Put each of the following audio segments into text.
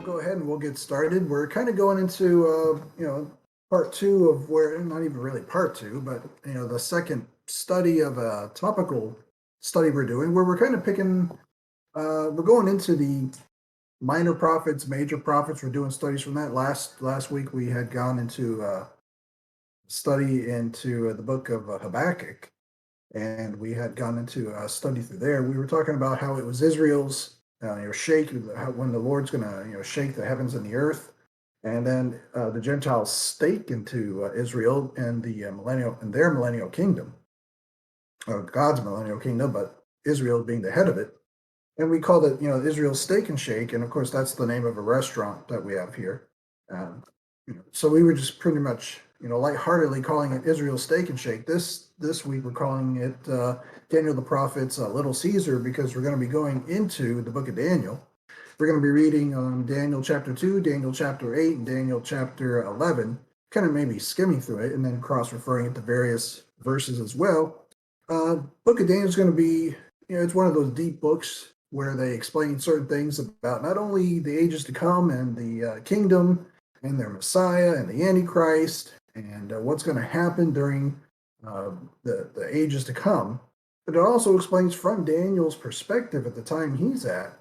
go ahead and we'll get started. We're kind of going into, part two of where, not even really part two, but, the second study of a topical study we're doing, where we're kind of picking, we're going into the minor prophets, major prophets. We're doing studies from that. Last week we had gone into study into the book of Habakkuk, and we had gone into a study through there. We were talking about how it was Israel's shake, when the Lord's going to shake the heavens and the earth, and then the Gentiles stake into Israel and the their millennial kingdom, God's millennial kingdom, but Israel being the head of it. And we called it, Israel's Steak and Shake, and of course that's the name of a restaurant that we have here. So we were just pretty much, lightheartedly calling it Israel's Steak and Shake. This week we're calling it Daniel the Prophet's Little Caesar, because we're going to be going into the book of Daniel. We're going to be reading Daniel chapter 2, Daniel chapter 8, and Daniel chapter 11, kind of maybe skimming through it and then cross-referring it to various verses as well. Book of Daniel is going to be, it's one of those deep books where they explain certain things about not only the ages to come and the kingdom and their Messiah and the Antichrist and what's going to happen during the ages to come, but it also explains from Daniel's perspective at the time he's at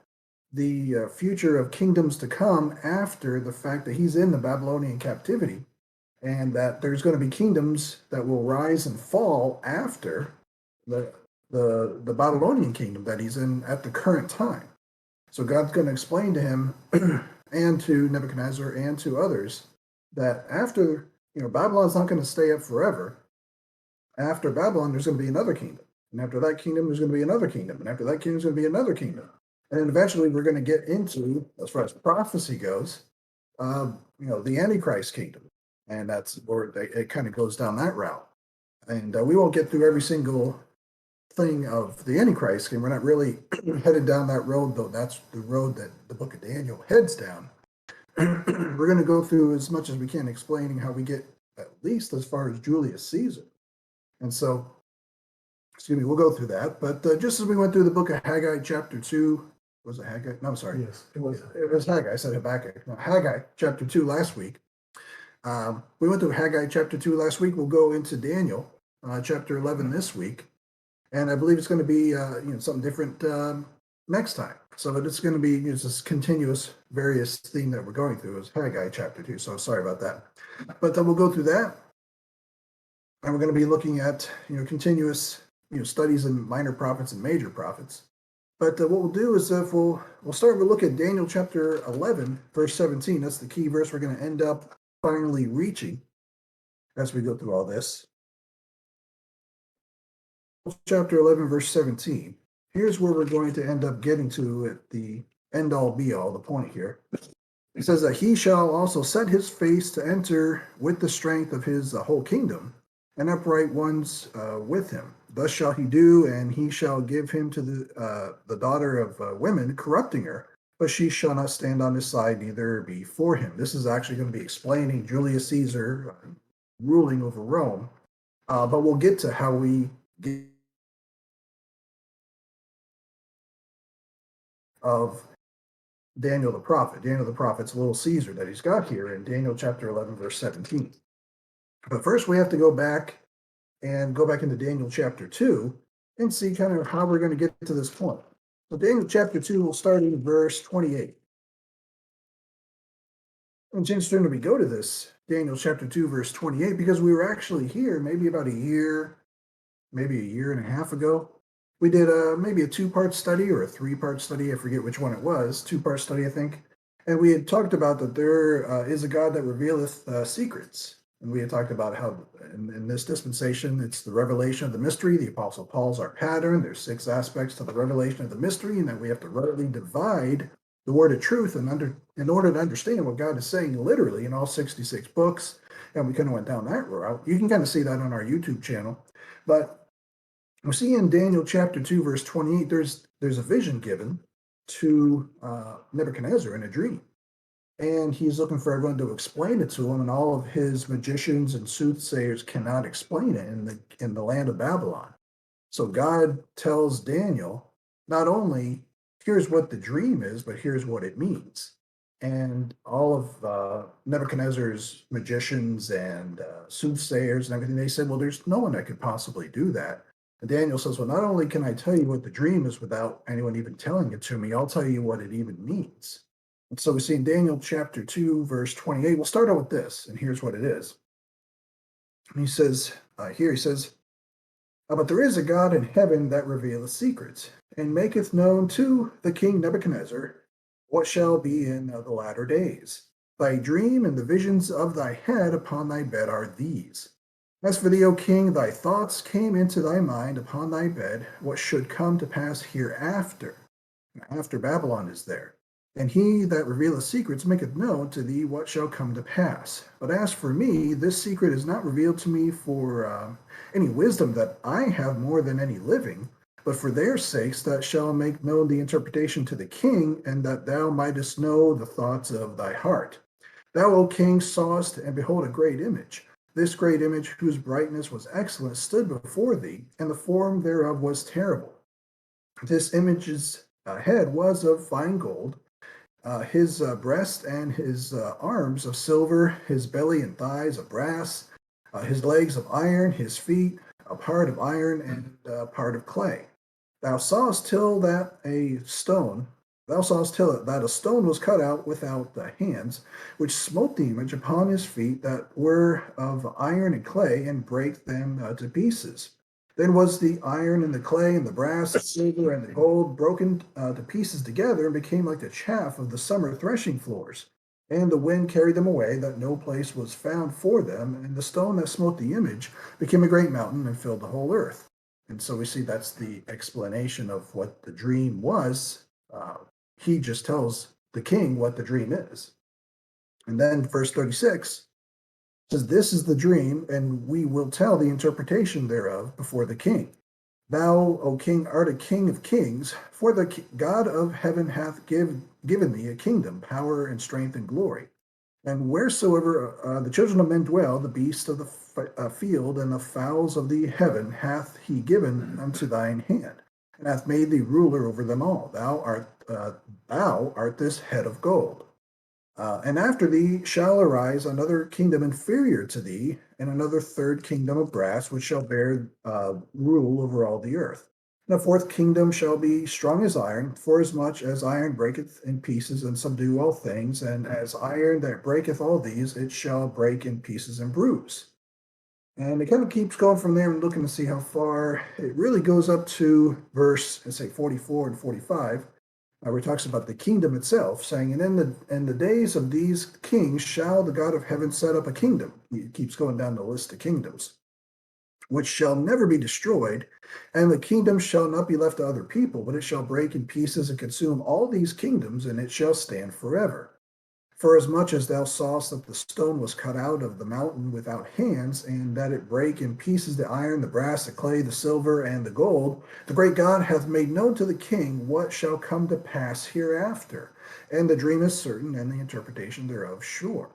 the future of kingdoms to come after the fact that he's in the Babylonian captivity, and that there's going to be kingdoms that will rise and fall after the Babylonian kingdom that he's in at the current time. So God's going to explain to him and to Nebuchadnezzar and to others that after, Babylon's not going to stay up forever. After Babylon, there's going to be another kingdom. And after that kingdom, there's going to be another kingdom. And after that kingdom, there's going to be another kingdom. And then eventually we're going to get into, as far as prophecy goes, the Antichrist kingdom. And that's where it kind of goes down that route. And we won't get through every single thing of the Antichrist, and we're not really headed down that road, though that's the road that the book of Daniel heads down. We're going to go through as much as we can explaining how we get at least as far as Julius Caesar. And so, we'll go through that. But just as we went through the book of Haggai chapter 2, was it Haggai? No, I'm sorry. Yes, it was. It was Haggai. I said Habakkuk. No, Haggai chapter 2 last week. We went through Haggai chapter 2 last week. We'll go into Daniel chapter 11 this week. And I believe it's going to be something different next time. So it's going to be this continuous various theme that we're going through is Haggai chapter 2. So sorry about that. But then we'll go through that. And we're going to be looking at continuous studies in minor prophets and major prophets. But what we'll do is we'll start with a look at Daniel chapter 11, verse 17. That's the key verse we're going to end up finally reaching as we go through all this. Chapter 11, verse 17. Here's where we're going to end up getting to at the end all be all, the point here. It says that he shall also set his face to enter with the strength of his whole kingdom, and upright ones with him. Thus shall he do, and he shall give him to the daughter of women, corrupting her, but she shall not stand on his side, neither be for him. This is actually going to be explaining Julius Caesar ruling over Rome, but we'll get to how we get of Daniel the prophet. Daniel the prophet's little Caesar that he's got here in Daniel chapter 11, verse 17. But first we have to go back into Daniel chapter 2 and see kind of how we're going to get to this point. So Daniel chapter 2 will start in verse 28. And it's interesting that we go to this Daniel chapter 2, verse 28, because we were actually here maybe about maybe a year and a half ago. We did maybe a two-part study or a three-part study. I forget which one it was. Two-part study, I think. And we had talked about that there is a God that revealeth secrets. And we had talked about how in this dispensation, it's the revelation of the mystery. The Apostle Paul's our pattern. There's 6 aspects to the revelation of the mystery, and that we have to rightly divide the word of truth in order to understand what God is saying literally in all 66 books. And we kind of went down that route. You can kind of see that on our YouTube channel. But we see in Daniel chapter 2, verse 28, there's a vision given to Nebuchadnezzar in a dream. And he's looking for everyone to explain it to him, and all of his magicians and soothsayers cannot explain it in the land of Babylon. So God tells Daniel, not only here's what the dream is, but here's what it means. and all of Nebuchadnezzar's magicians and soothsayers and everything, they said, well, there's no one that could possibly do that. And Daniel says, well, not only can I tell you what the dream is without anyone even telling it to me, I'll tell you what it even means. And so we see in Daniel chapter 2, verse 28, we'll start out with this, and here's what it is. And he says, but there is a God in heaven that revealeth secrets, and maketh known to the king Nebuchadnezzar what shall be in the latter days. Thy dream and the visions of thy head upon thy bed are these. As for thee, O king, thy thoughts came into thy mind upon thy bed, what should come to pass hereafter. After Babylon is there. And he that revealeth secrets maketh known to thee what shall come to pass. But as for me, this secret is not revealed to me for any wisdom that I have more than any living, but for their sakes that shall make known the interpretation to the king, and that thou mightest know the thoughts of thy heart. Thou, O king, sawest, and behold, a great image. This great image, whose brightness was excellent, stood before thee, and the form thereof was terrible. This image's head was of fine gold, his breast and his arms of silver, his belly and thighs of brass, his legs of iron, his feet a part of iron and a part of clay. Thou sawest till that a stone was cut out without the hands, which smote the image upon his feet that were of iron and clay, and brake them to pieces. Then was the iron and the clay and the brass, the silver and the gold broken to pieces together, and became like the chaff of the summer threshing floors. And the wind carried them away, that no place was found for them. And the stone that smote the image became a great mountain and filled the whole earth. And so we see that's the explanation of what the dream was. He just tells the king what the dream is. And then verse 36 says, this is the dream, and we will tell the interpretation thereof before the king. Thou, O king, art a king of kings, for the God of heaven hath given thee a kingdom, power, and strength, and glory. And wheresoever the children of men dwell, the beasts of the field and the fowls of the heaven hath he given unto thine hand, and hath made thee ruler over them all. Thou art this head of gold. And after thee shall arise another kingdom inferior to thee, and another third kingdom of brass, which shall bear rule over all the earth. And a fourth kingdom shall be strong as iron, forasmuch as iron breaketh in pieces and subdue all things, and as iron that breaketh all these, it shall break in pieces and bruise. And it kind of keeps going from there and looking to see how far it really goes up to verse, let's say 44 and 45. Where it talks about the kingdom itself, saying, and in the days of these kings shall the God of heaven set up a kingdom. He keeps going down the list of kingdoms, which shall never be destroyed, and the kingdom shall not be left to other people, but it shall break in pieces and consume all these kingdoms, and it shall stand forever. For as much as thou sawest that the stone was cut out of the mountain without hands, and that it brake in pieces the iron, the brass, the clay, the silver, and the gold, the great God hath made known to the king what shall come to pass hereafter. And the dream is certain, and the interpretation thereof sure.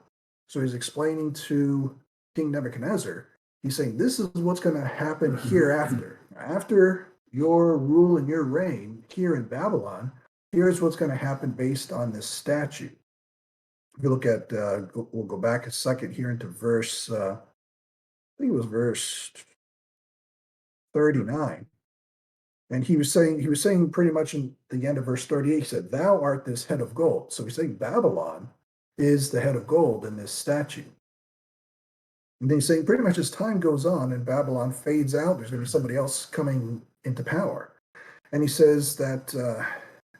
So he's explaining to King Nebuchadnezzar, he's saying, this is what's going to happen hereafter. After your rule and your reign here in Babylon, here's what's going to happen based on this statute. If you look at, we'll go back a second here into verse, I think it was verse 39. And he was saying pretty much in the end of verse 38, he said, thou art this head of gold. So he's saying Babylon is the head of gold in this statute. And then he's saying pretty much as time goes on and Babylon fades out, there's going to be somebody else coming into power. And he says that,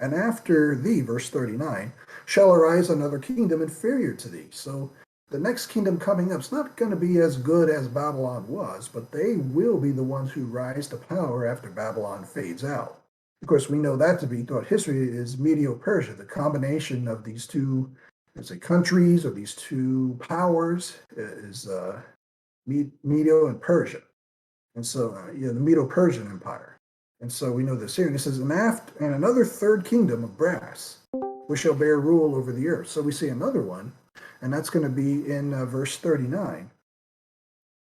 and after thee, verse 39, shall arise another kingdom inferior to thee. So the next kingdom coming up is not going to be as good as Babylon was, but they will be the ones who rise to power after Babylon fades out. Of course, we know that to be, throughout history, is Medo-Persia, the combination of these two, let's say, countries or these two powers is Medo and Persia. And so, the Medo-Persian Empire. And so we know this here. And it says, and another third kingdom of brass, which shall bear rule over the earth. So we see another one, and that's going to be in verse 39,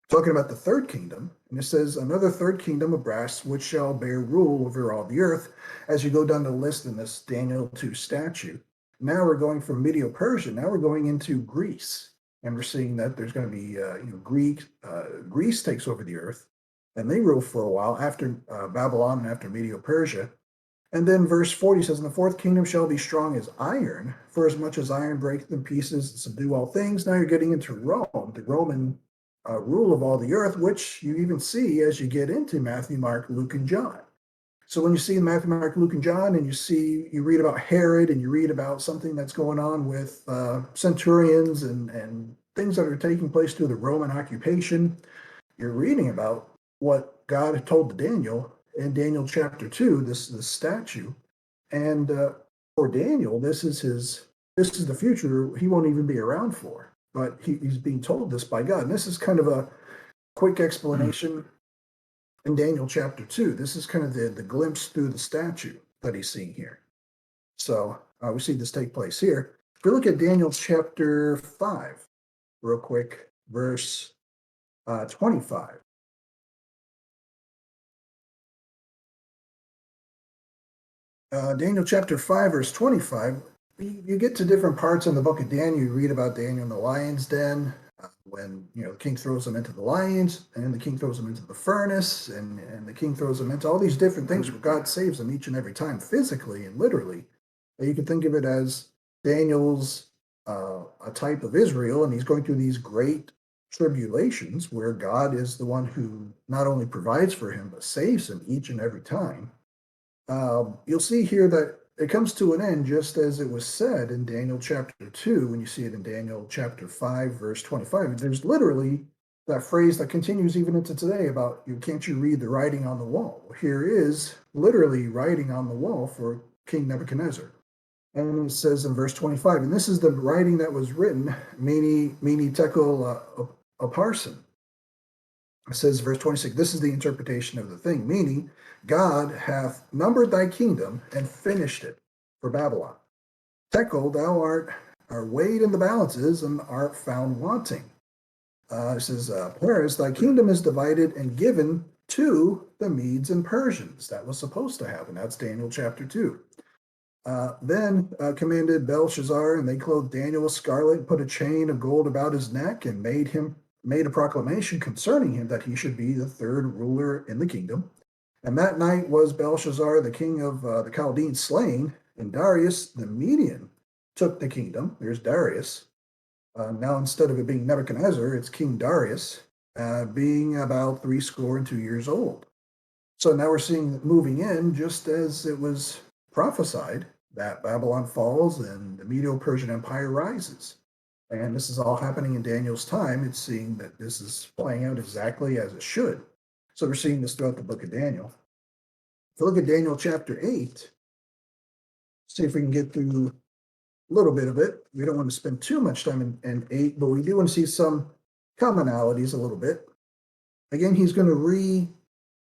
talking about the third kingdom. And it says, another third kingdom of brass, which shall bear rule over all the earth. As you go down the list in this Daniel 2 statute, now we're going from Medo-Persia. Now we're going into Greece, and we're seeing that there's going to be, Greece takes over the earth, and they rule for a while after Babylon and after Medo-Persia. And then verse 40 says, "And the fourth kingdom shall be strong as iron, for as much as iron breaketh in pieces and subdue all things." Now you're getting into Rome, the Roman rule of all the earth, which you even see as you get into Matthew, Mark, Luke, and John. So when you see Matthew, Mark, Luke, and John, and you read about Herod, and you read about something that's going on with centurions and things that are taking place through the Roman occupation, you're reading about what God had told Daniel in Daniel chapter 2, this statue. And for Daniel, this is the future he won't even be around for. But he's being told this by God. And this is kind of a quick explanation in Daniel chapter 2. This is kind of the glimpse through the statue that he's seeing here. So we see this take place here. If we look at Daniel chapter 5, real quick, verse 25. Daniel chapter 5, verse 25, you get to different parts in the book of Daniel. You read about Daniel in the lion's den, when the king throws him into the lions, and the king throws him into the furnace, and the king throws him into all these different things where God saves him each and every time, physically and literally. You can think of it as Daniel's a type of Israel, and he's going through these great tribulations where God is the one who not only provides for him, but saves him each and every time. You'll see here that it comes to an end just as it was said in Daniel chapter 2, when you see it in Daniel chapter 5, verse 25. There's literally that phrase that continues even into today about, can't you read the writing on the wall? Here is literally writing on the wall for King Nebuchadnezzar. And it says in verse 25, "And this is the writing that was written, mene tekel upharsin." It says, verse 26, "This is the interpretation of the thing," meaning God hath numbered thy kingdom and finished it for Babylon. Tekel, thou art weighed in the balances and art found wanting. It says, "Paris, thy kingdom is divided and given to the Medes and Persians." That was supposed to happen. That's Daniel chapter 2. Then commanded Belshazzar, and they clothed Daniel with scarlet, put a chain of gold about his neck, and made a proclamation concerning him that he should be the third ruler in the kingdom. And that night was Belshazzar, the king of the Chaldeans, slain, and Darius the Median took the kingdom. There's Darius. Now instead of it being Nebuchadnezzar, it's King Darius, being about 62 years old. So now we're seeing moving in, just as it was prophesied, that Babylon falls and the Medo-Persian Empire rises. And this is all happening in Daniel's time. It's seeing that this is playing out exactly as it should. So we're seeing this throughout the book of Daniel. If you look at Daniel chapter 8, see if we can get through a little bit of it. We don't want to spend too much time in 8, but we do want to see some commonalities a little bit. Again, he's going to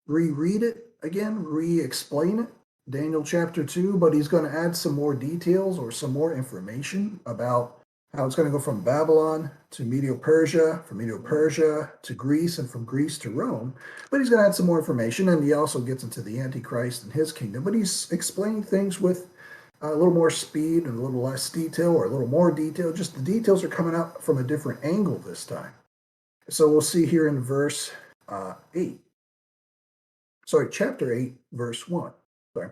reread it again, re-explain it, Daniel chapter 2, but he's going to add some more details or some more information about how it's going to go from Babylon to Medo-Persia, from Medo-Persia to Greece, and from Greece to Rome. But he's going to add some more information, and he also gets into the Antichrist and his kingdom. But he's explaining things with a little more speed and a little less detail, or a little more detail. Just the details are coming out from a different angle this time. So we'll see here in verse 8. Sorry, chapter 8, verse 1. Sorry.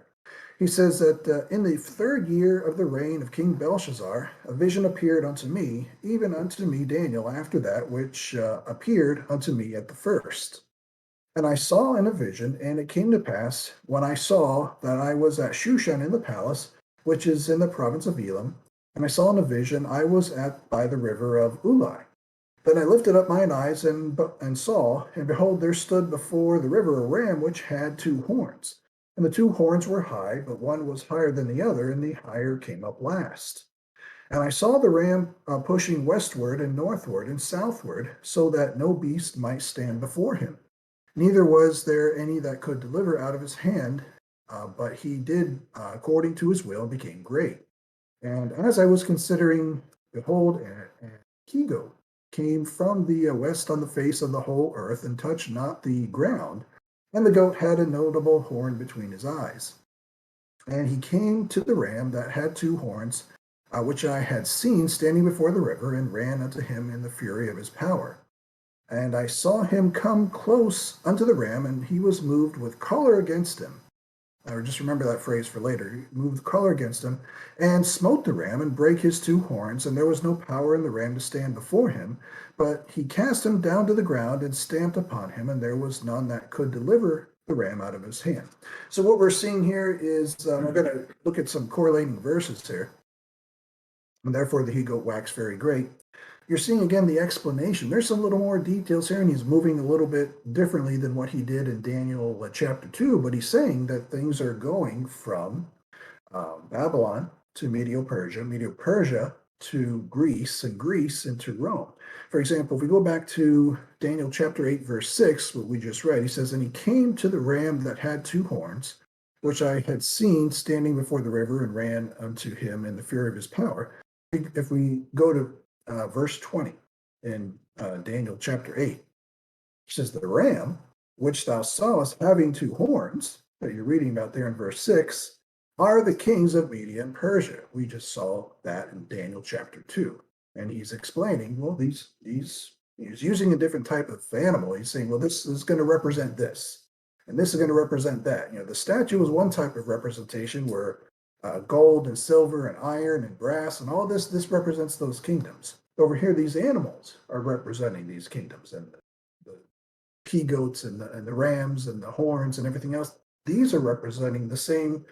He says that in the third year of the reign of King Belshazzar, a vision appeared unto me, even unto me Daniel, after that which appeared unto me at the first. And I saw in a vision, and it came to pass, when I saw that I was at Shushan in the palace, which is in the province of Elam, and I saw in a vision I was by the river of Ulai. Then I lifted up mine eyes and saw, and behold, there stood before the river a ram which had 2 horns. And the 2 horns were high, but one was higher than the other, and the higher came up last. And I saw the ram pushing westward and northward and southward, so that no beast might stand before him. Neither was there any that could deliver out of his hand, but he did according to his will, and became great. And as I was considering, behold, and he-goat came from the west on the face of the whole earth, and touched not the ground. And the goat had a notable horn between his eyes. And he came to the ram that had 2 horns, which I had seen standing before the river, and ran unto him in the fury of his power. And I saw him come close unto the ram, and he was moved with choler against him. Or just remember that phrase for later. He moved with choler against him, and smote the ram, and brake his two horns, and there was no power in the ram to stand before him. But he cast him down to the ground, and stamped upon him, and there was none that could deliver the ram out of his hand. So what we're seeing here is, we're going to look at some correlating verses here. And therefore the he-goat waxed very great. You're seeing again the explanation. There's some little more details here, and he's moving a little bit differently than what he did in Daniel chapter 2, but he's saying that things are going from Babylon to Medo-Persia to Greece, and Greece into Rome. For example, if we go back to Daniel chapter 8, verse 6, what we just read, he says, And he came to the ram that had two horns, which I had seen standing before the river, and ran unto him in the fury of his power. If we go to verse 20 in Daniel chapter 8, he says, The ram, which thou sawest having two horns, that you're reading about there in verse 6, are the kings of Media and Persia. We just saw that in Daniel chapter 2. And he's explaining, well, he's using a different type of animal. He's saying, well, this is going to represent this, and this is going to represent that. The statue was one type of representation where gold and silver and iron and brass and all this represents those kingdoms. Over here, these animals are representing these kingdoms, and the he-goats and the rams and the horns and everything else. These are representing the same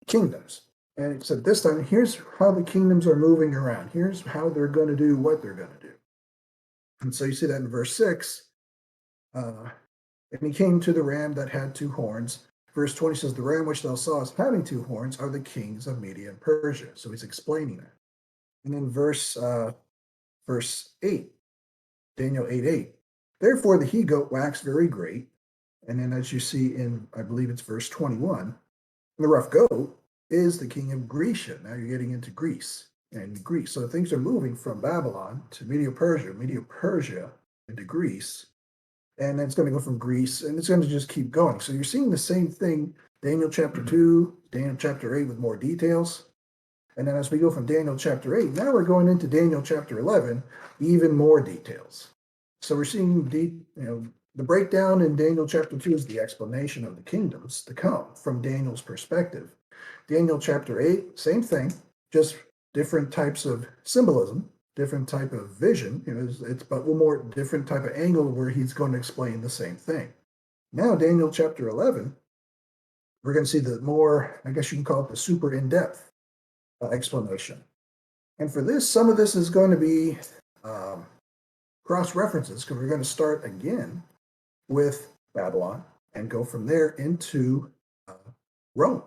kingdoms. And it said this time, here's how the kingdoms are moving around. Here's how they're going to do what they're going to do. And so you see that in verse 6. And he came to the ram that had two horns. Verse 20 says, The ram which thou sawest having two horns are the kings of Media and Persia. So he's explaining that. And then verse 8, Daniel 8:8. Therefore the he-goat waxed very great. And then as you see in, I believe it's verse 21, the rough goat is the king of Grecia. Now you're getting into Greece and Greece. So things are moving from Babylon to Medo-Persia into Greece. And then it's going to go from Greece, and it's going to just keep going. So you're seeing the same thing, Daniel chapter 2, Daniel chapter 8 with more details. And then as we go from Daniel chapter 8, now we're going into Daniel chapter 11, even more details. So we're seeing the breakdown in Daniel chapter 2 is the explanation of the kingdoms to come from Daniel's perspective. Daniel chapter 8, same thing, just different types of symbolism, different type of vision. It's but one more different type of angle where he's going to explain the same thing. Now, Daniel chapter 11, we're going to see the more, I guess you can call it the super in-depth explanation. And for this, some of this is going to be cross-references, because we're going to start again with Babylon and go from there into Rome.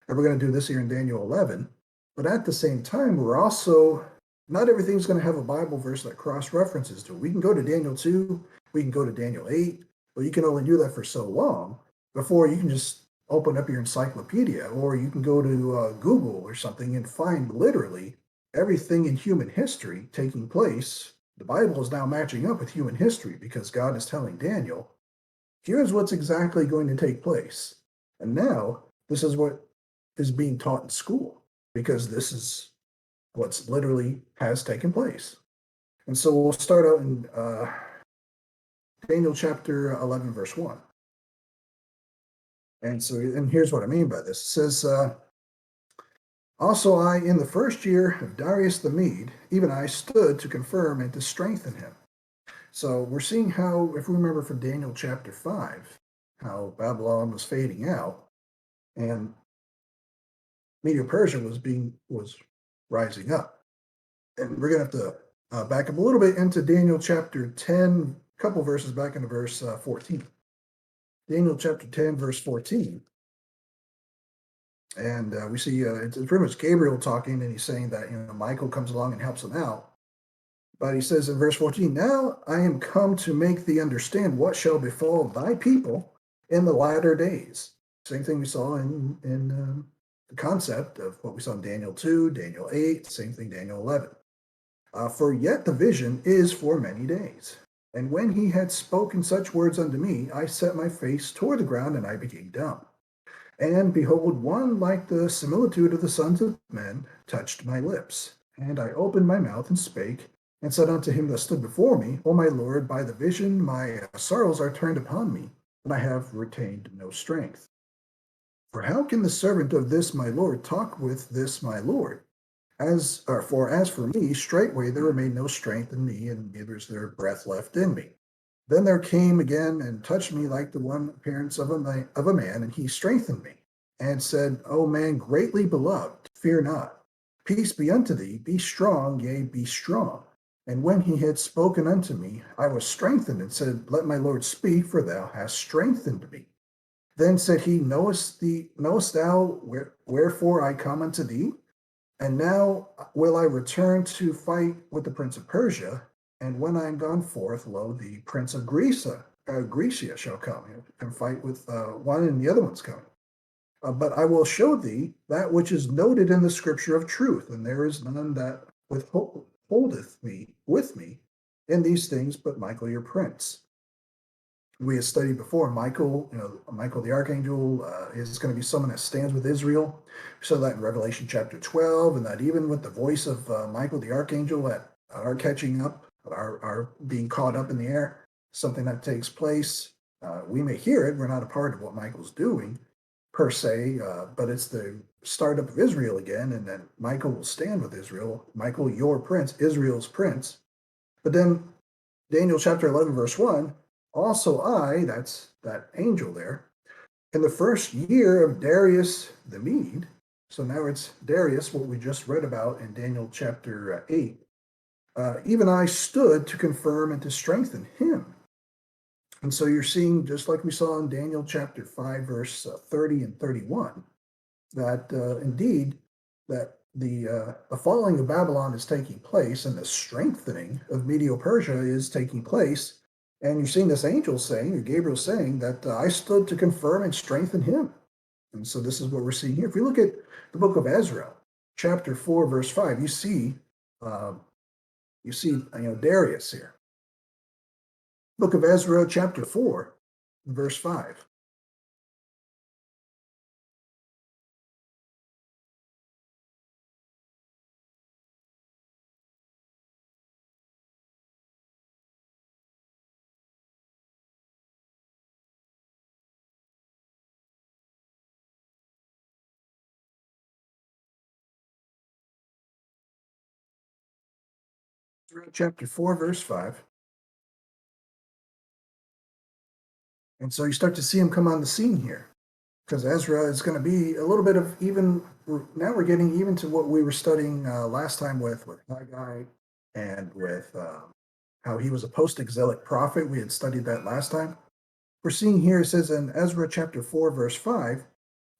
And we're going to do this here in Daniel 11. But at the same time, we're also, not everything's going to have a Bible verse that cross-references to it. We can go to Daniel 2, we can go to Daniel 8, but you can only do that for so long before you can just open up your encyclopedia, or you can go to Google or something and find literally everything in human history taking place. The Bible is now matching up with human history because God is telling Daniel, here's what's exactly going to take place. And now this is what is being taught in school, because this is what's literally has taken place. And so we'll start out in Daniel chapter 11, verse 1. And here's what I mean by this. It says, Also I, in the first year of Darius the Mede, even I stood to confirm and to strengthen him. So we're seeing how, if we remember from Daniel chapter 5, how Babylon was fading out, and Medo-Persia was rising up. And we're going to have to back up a little bit into Daniel chapter 10, a couple verses back into verse 14. Daniel chapter 10, verse 14. And we see it's pretty much Gabriel talking, and he's saying that Michael comes along and helps him out. But he says in verse 14, Now I am come to make thee understand what shall befall thy people in the latter days. Same thing we saw in the concept of what we saw in Daniel 2, Daniel 8, same thing, Daniel 11. For yet the vision is for many days. And when he had spoken such words unto me, I set my face toward the ground, and I became dumb. And behold, one like the similitude of the sons of men touched my lips. And I opened my mouth and spake, and said unto him that stood before me, O my Lord, by the vision my sorrows are turned upon me, and I have retained no strength. For how can the servant of this my Lord talk with this my Lord? As for me, straightway there remained no strength in me, and neither is there breath left in me. Then there came again and touched me like the one appearance of a man, and he strengthened me, and said, O man greatly beloved, fear not. Peace be unto thee, be strong, yea, be strong. And when he had spoken unto me, I was strengthened, and said, Let my Lord speak, for thou hast strengthened me. Then said he, knowest thou wherefore I come unto thee? And now will I return to fight with the prince of Persia. And when I am gone forth, lo, the prince of Grecia shall come and fight with one, and the other one's coming. But I will show thee that which is noted in the scripture of truth, and there is none that withholdeth me with me in these things, but Michael your prince. We have studied before, Michael, Michael the archangel is going to be someone that stands with Israel. We saw that in Revelation chapter 12, and that even with the voice of Michael the archangel that are catching up, are being caught up in the air, something that takes place. We may hear it, we're not a part of what Michael's doing per se, but it's the startup of Israel again, and then Michael will stand with Israel. Michael, your prince, Israel's prince. But then Daniel chapter 11, verse 1, also that's that angel there, in the first year of Darius the Mede. So now it's Darius, what we just read about in Daniel chapter 8. Even I stood to confirm and to strengthen him. And so you're seeing, just like we saw in Daniel chapter 5, verse 30 and 31, that indeed that the falling of Babylon is taking place and the strengthening of Medo-Persia is taking place. And you're seeing this angel saying, or Gabriel saying, that I stood to confirm and strengthen him. And so this is what we're seeing here. If we look at the book of Ezra, chapter 4, verse 5, you see Darius here. Book of Ezra, chapter 4, verse 5. Chapter 4, verse 5. And so you start to see him come on the scene here, because Ezra is going to be a little bit of even, now we're getting even to what we were studying last time with Haggai, and with how he was a post-exilic prophet. We had studied that last time. We're seeing here, it says in Ezra chapter 4, verse 5, it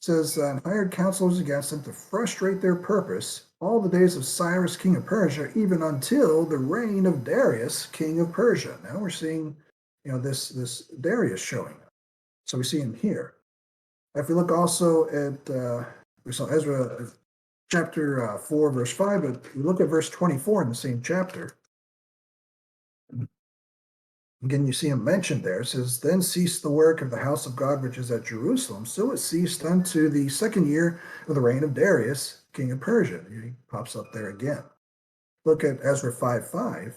says, hired counselors against them to frustrate their purpose all the days of Cyrus, king of Persia, even until the reign of Darius, king of Persia. Now we're seeing, this Darius showing up. So we see him here. If we look also at, we saw Ezra chapter 4, verse 5, but we look at verse 24 in the same chapter. Again, you see him mentioned there. It says, Then ceased the work of the house of God, which is at Jerusalem. So it ceased unto the second year of the reign of Darius, king of Persia. He pops up there again. Look at Ezra 5:5.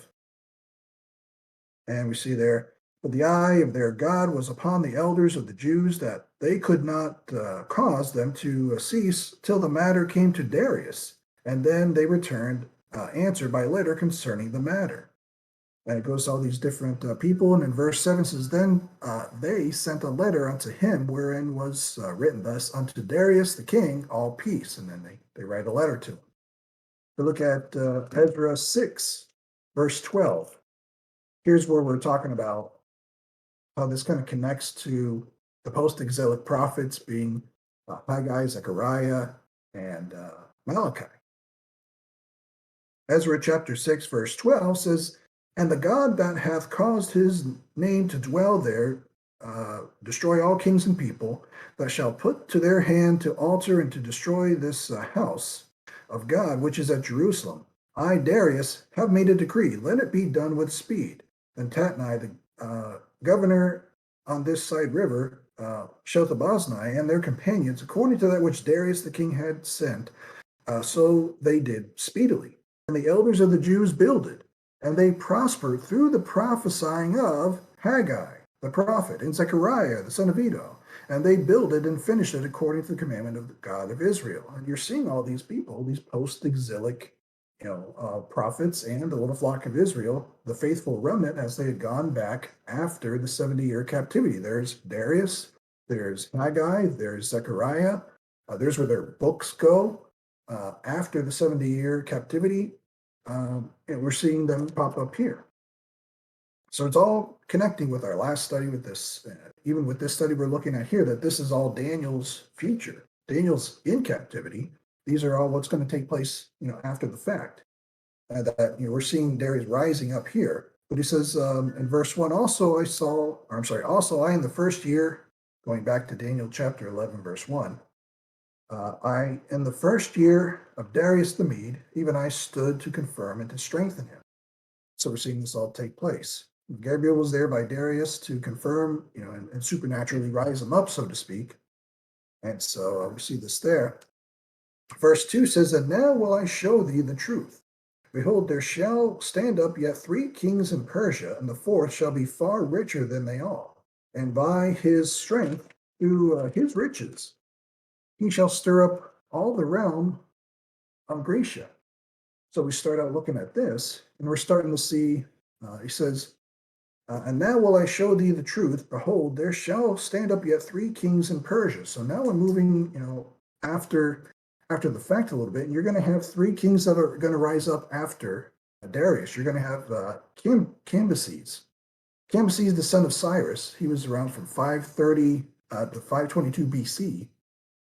And we see there, but the eye of their God was upon the elders of the Jews, that they could not cause them to cease till the matter came to Darius. And then they returned answer by letter concerning the matter. And it goes to all these different people. And in verse 7 says, Then they sent a letter unto him, wherein was written thus, Unto Darius the king, all peace. And then they write a letter to him. We look at Ezra 6, verse 12. Here's where we're talking about how this kind of connects to the post-exilic prophets being Haggai, Zechariah, and Malachi. Ezra chapter 6, verse 12 says, And the God that hath caused his name to dwell there, destroy all kings and people, that shall put to their hand to alter and to destroy this house of God, which is at Jerusalem. I, Darius, have made a decree. Let it be done with speed. Then Tatnai, the governor on this side river, Shethar-boznai and their companions, according to that which Darius the king had sent, so they did speedily. And the elders of the Jews builded, and they prospered through the prophesying of Haggai, the prophet, and Zechariah, the son of Iddo. And they builded and finished it according to the commandment of the God of Israel. And you're seeing all these people, these post-exilic, prophets and the little flock of Israel, the faithful remnant, as they had gone back after the 70-year captivity. There's Darius, there's Haggai, there's Zechariah. There's where their books go after the 70-year captivity. And we're seeing them pop up here. So it's all connecting with our last study with this, even with this study we're looking at here, that this is all Daniel's future. Daniel's in captivity. These are all what's going to take place, after the fact. That we're seeing Darius rising up here. But he says in verse 1, also I in the first year, going back to Daniel chapter 11, verse 1, I in the first year of Darius the Mede, even I stood to confirm and to strengthen him. So we're seeing this all take place. Gabriel was there by Darius to confirm, and supernaturally rise him up, so to speak. And so we see this there. Verse 2 says, and now will I show thee the truth. Behold, there shall stand up yet 3 kings in Persia, and the 4th shall be far richer than they all. And by his strength, through his riches, he shall stir up all the realm of Grecia. So we start out looking at this, and we're starting to see, he says, and now will I show thee the truth. Behold, there shall stand up yet 3 kings in Persia. So now we're moving, after the fact a little bit, and you're going to have 3 kings that are going to rise up after Darius. You're going to have Cambyses. Cambyses, the son of Cyrus, he was around from 530 to 522 BC.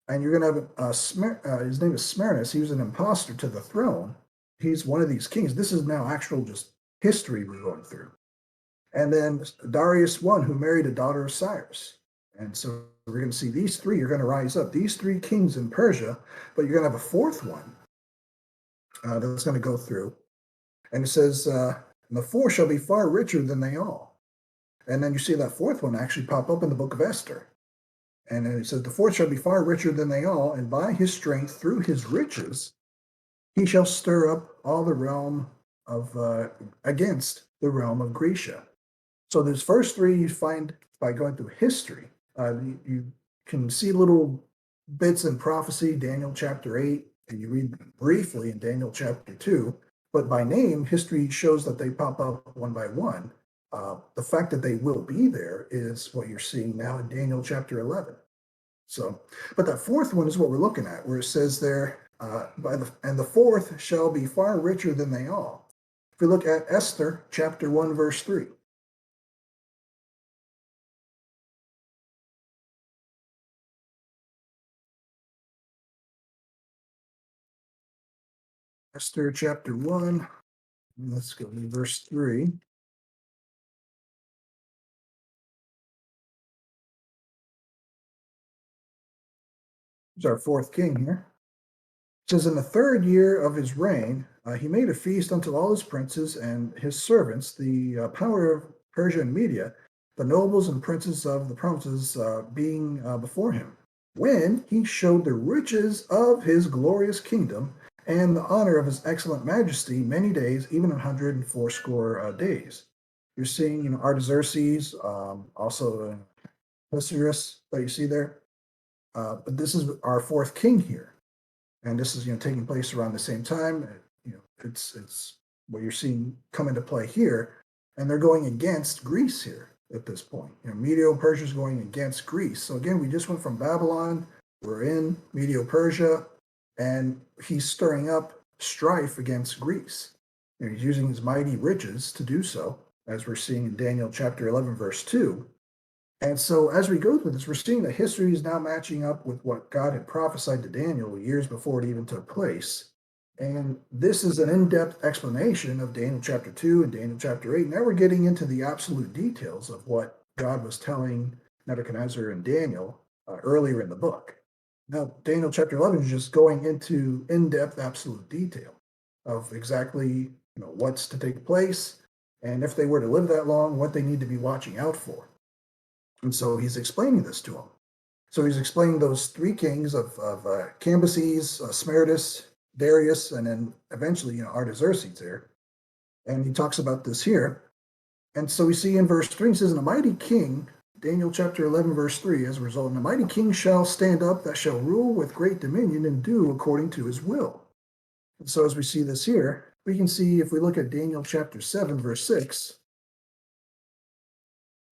And you're going to have his name is Smyrnus. He was an impostor to the throne. He's one of these kings. This is now actual just history we're going through. And then Darius I, who married a daughter of Cyrus. And so we're going to see these 3 are going to rise up. These 3 kings in Persia, but you're going to have a 4th one that's going to go through. And it says, and the 4 shall be far richer than they all. And then you see that 4th one actually pop up in the book of Esther. And then it says, the 4th shall be far richer than they all, and by his strength, through his riches, he shall stir up all the realm of, against the realm of Grecia. So those first 3 you find by going through history. You can see little bits in prophecy, Daniel chapter 8, and you read briefly in Daniel chapter 2. But by name, history shows that they pop up one by one. The fact that they will be there is what you're seeing now in Daniel chapter 11. So, but that 4th one is what we're looking at, where it says there, and the 4th shall be far richer than they all. If we look at Esther chapter 1, verse 3. Esther chapter 1, let's go to verse 3. Here's our 4th king here. It says, in the 3rd year of his reign, he made a feast unto all his princes and his servants, the power of Persia and Media, the nobles and princes of the provinces being before him, when he showed the riches of his glorious kingdom and the honor of his excellent majesty many days, even 180 days. You're seeing, Artaxerxes, also Osiris that you see there. But this is our 4th king here. And this is, taking place around the same time. It's what you're seeing come into play here. And they're going against Greece here at this point. Medo-Persia is going against Greece. So again, we just went from Babylon. We're in Medo-Persia. And he's stirring up strife against Greece. He's using his mighty riches to do so, as we're seeing in Daniel chapter 11, verse 2. And so as we go through this, we're seeing that history is now matching up with what God had prophesied to Daniel years before it even took place. And this is an in-depth explanation of Daniel chapter 2 and Daniel chapter 8. Now we're getting into the absolute details of what God was telling Nebuchadnezzar and Daniel earlier in the book. Now, Daniel chapter 11 is just going into in-depth absolute detail of exactly what's to take place, and if they were to live that long, what they need to be watching out for. And so he's explaining this to them. So he's explaining those three kings of Cambyses, Smerdis, Darius, and then eventually, Artaxerxes there. And he talks about this here. And so we see in verse 3, he says, "And a mighty king," Daniel chapter 11, verse 3, as a result, "And a mighty king shall stand up that shall rule with great dominion and do according to his will." And so as we see this here, we can see if we look at Daniel chapter 7, verse 6,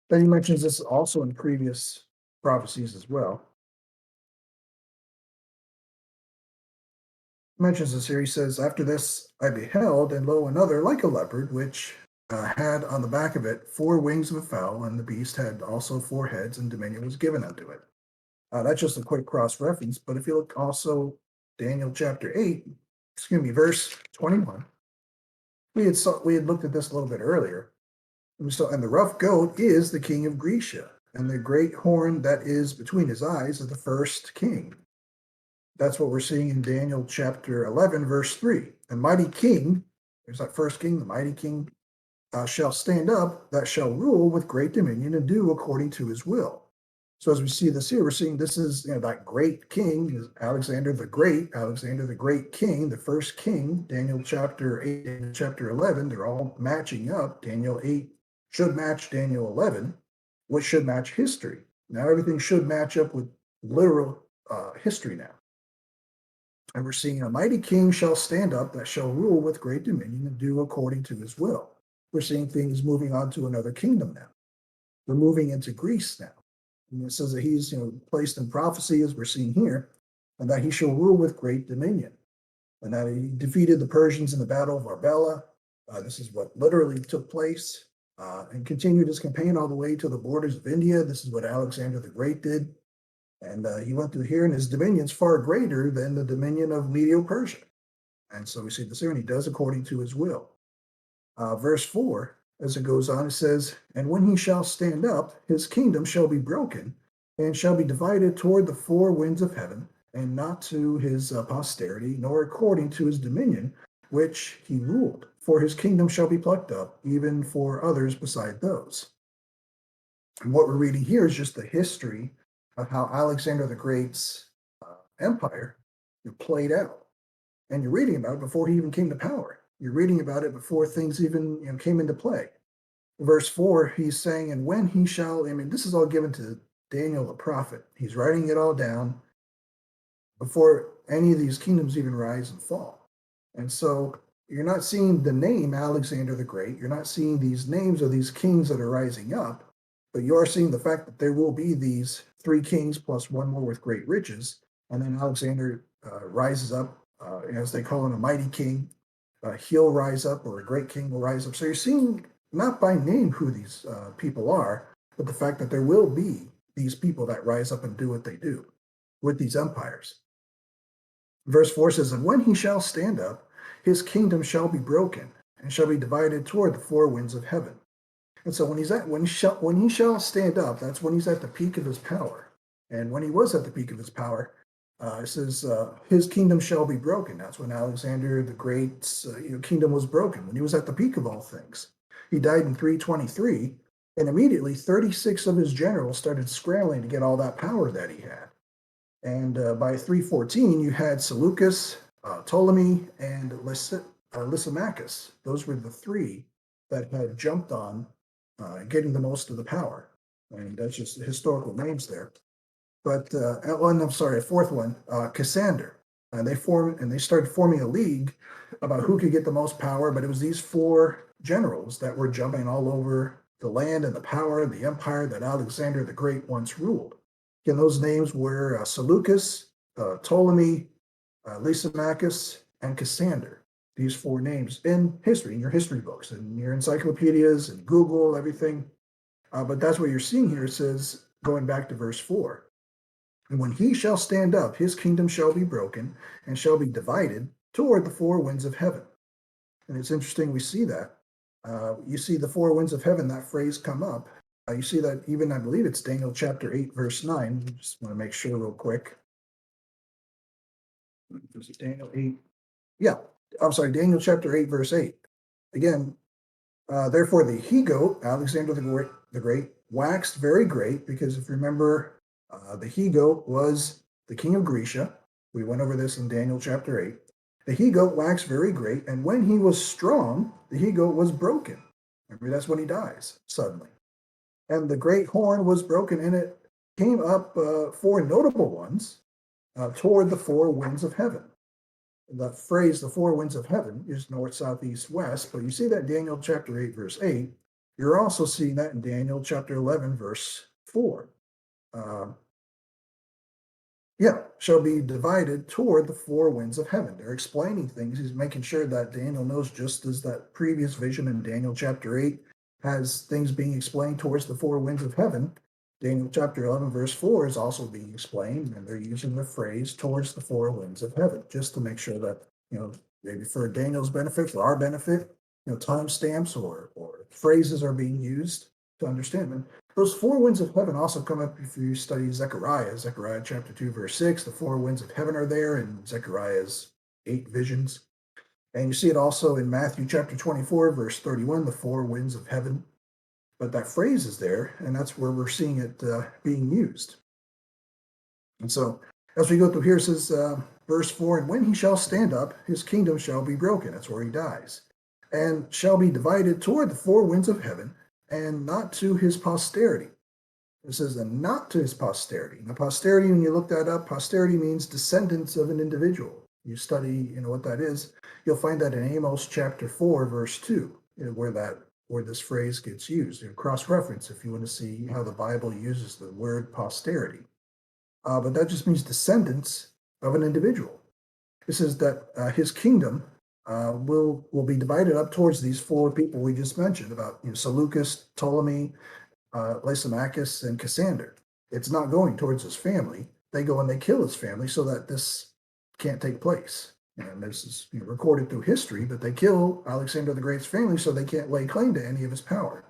that he mentions this also in previous prophecies as well. He mentions this here. He says, "After this I beheld, and lo, another like a leopard, which had on the back of it 4 wings of a fowl, and the beast had also 4 heads, and dominion was given unto it." That's just a quick cross reference. But if you look also Daniel chapter 8, verse 21, we had looked at this a little bit earlier. And the rough goat is the king of Grecia, and the great horn that is between his eyes is the first king. That's what we're seeing in Daniel chapter 11, verse 3. The mighty king, there's that first king, the mighty king shall stand up, that shall rule with great dominion and do according to his will. So as we see this here, we're seeing this is that great king is Alexander the Great king, the first king. Daniel chapter 8, Daniel chapter 11, they're all matching up. Daniel 8 should match Daniel 11, which should match history. Now everything should match up with literal history now. And we're seeing a mighty king shall stand up that shall rule with great dominion and do according to his will. We're seeing things moving on to another kingdom now. We're moving into Greece now. And it says that he's placed in prophecy, as we're seeing here, and that he shall rule with great dominion. And that he defeated the Persians in the battle of Arbela. This is what literally took place, and continued his campaign all the way to the borders of India. This is what Alexander the Great did. And he went through here, and his dominion's far greater than the dominion of Medo-Persia. And so we see this here, and he does according to his will. Verse 4, as it goes on, it says, "And when he shall stand up, his kingdom shall be broken, and shall be divided toward the 4 winds of heaven, and not to his posterity, nor according to his dominion, which he ruled. For his kingdom shall be plucked up, even for others beside those." And what we're reading here is just the history of how Alexander the Great's empire played out. And you're reading about it before he even came to power. You're reading about it before things even came into play. Verse 4, he's saying, "And when he shall," this is all given to Daniel the prophet. He's writing it all down before any of these kingdoms even rise and fall. And so you're not seeing the name Alexander the Great. You're not seeing these names of these kings that are rising up, but you are seeing the fact that there will be these 3 kings plus one more with great riches. And then Alexander rises up, as they call him, a mighty king. He'll rise up, or a great king will rise up. So you're seeing not by name who these people are, but the fact that there will be these people that rise up and do what they do with these empires. Verse 4 says, "And when he shall stand up, his kingdom shall be broken, and shall be divided toward the 4 winds of heaven." And so when he shall stand up, that's when he's at the peak of his power. And when he was at the peak of his power, it says his kingdom shall be broken. That's when Alexander the Great's kingdom was broken, when he was at the peak of all things. He died in 323, and immediately 36 of his generals started scrambling to get all that power that he had. And by 314, you had Seleucus, Ptolemy, and Lysimachus. Those were the 3 that had jumped on getting the most of the power. And that's just the historical names there. But I'm sorry, a 4th one, Cassander. And they started forming a league about who could get the most power. But it was these 4 generals that were jumping all over the land and the power of the empire that Alexander the Great once ruled. Again, those names were Seleucus, Ptolemy, Lysimachus, and Cassander. These 4 names in history, in your history books, and your encyclopedias, and Google, everything. But that's what you're seeing here. It says, going back to verse 4, "And when he shall stand up, his kingdom shall be broken, and shall be divided toward the 4 winds of heaven." And it's interesting, we see that. You see the 4 winds of heaven, that phrase come up. You see that even, I believe it's Daniel chapter 8, verse 9. Just want to make sure real quick. Is it Daniel 8? Yeah, I'm sorry, Daniel chapter 8, verse 8. Again, Therefore, the he-goat, Alexander the Great, waxed very great, because if you remember, the he-goat was the king of Grecia. We went over this in Daniel chapter 8. The he-goat waxed very great, and when he was strong, the he-goat was broken. Remember, that's when he dies suddenly. And the great horn was broken, and it came up four notable ones toward the four winds of heaven. The phrase, the four winds of heaven, is north, south, east, west, but you see that in Daniel chapter 8, verse 8. You're also seeing that in Daniel chapter 11, verse 4. Shall be divided toward the four winds of heaven. They're explaining things. He's making sure that Daniel knows, just as that previous vision in Daniel chapter 8 has things being explained towards the four winds of heaven. Daniel chapter 11, verse 4 is also being explained, and they're using the phrase towards the four winds of heaven, just to make sure that, maybe for Daniel's benefit, for our benefit, timestamps or phrases are being used to understand them. Those four winds of heaven also come up if you study Zechariah chapter 2, verse 6. The four winds of heaven are there in Zechariah's 8 visions. And you see it also in Matthew chapter 24, verse 31, the four winds of heaven. But that phrase is there, and that's where we're seeing it being used. And so as we go through here, it says, verse 4, and when he shall stand up, his kingdom shall be broken. That's where he dies. And shall be divided toward the four winds of heaven, and not to his posterity. It says, and not to his posterity. Now, posterity, when you look that up, posterity means descendants of an individual. You study, what that is. You'll find that in Amos chapter 4, verse 2, where this phrase gets used. Cross-reference if you want to see how the Bible uses the word posterity. But that just means descendants of an individual. It says that his kingdom will be divided up towards these four people we just mentioned about, Seleucus, Ptolemy, Lysimachus, and Cassander. It's not going towards his family. They go and they kill his family so that this can't take place. And this is recorded through history, but they kill Alexander the Great's family so they can't lay claim to any of his power.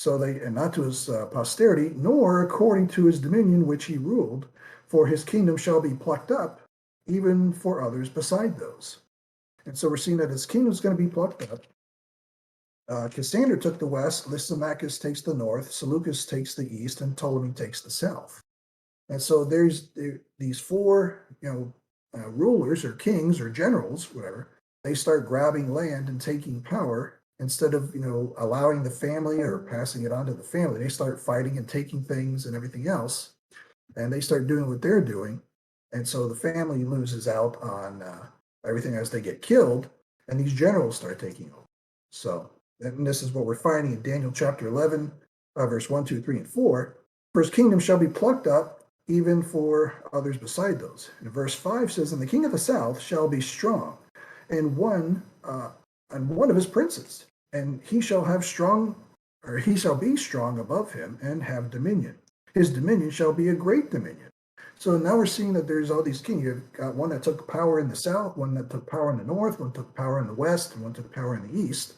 And not to his posterity, nor according to his dominion which he ruled, for his kingdom shall be plucked up, even for others beside those. And so we're seeing that his kingdom is going to be plucked up. Cassander took the west, Lysimachus takes the north, Seleucus takes the east, and Ptolemy takes the south. And so there's these four, rulers or kings or generals, whatever. They start grabbing land and taking power instead of, allowing the family or passing it on to the family. They start fighting and taking things and everything else, and they start doing what they're doing. And so the family loses out on everything as they get killed, and these generals start taking over. So, and this is what we're finding in Daniel chapter 11, verse 1, 2, 3, and 4. For his kingdom shall be plucked up, even for others beside those. And verse 5 says, and the king of the south shall be strong, and one of his princes, and he shall be strong above him, and have dominion. His dominion shall be a great dominion. So now we're seeing that there's all these kings. You've got one that took power in the south, one that took power in the north, one took power in the west, and one took power in the east.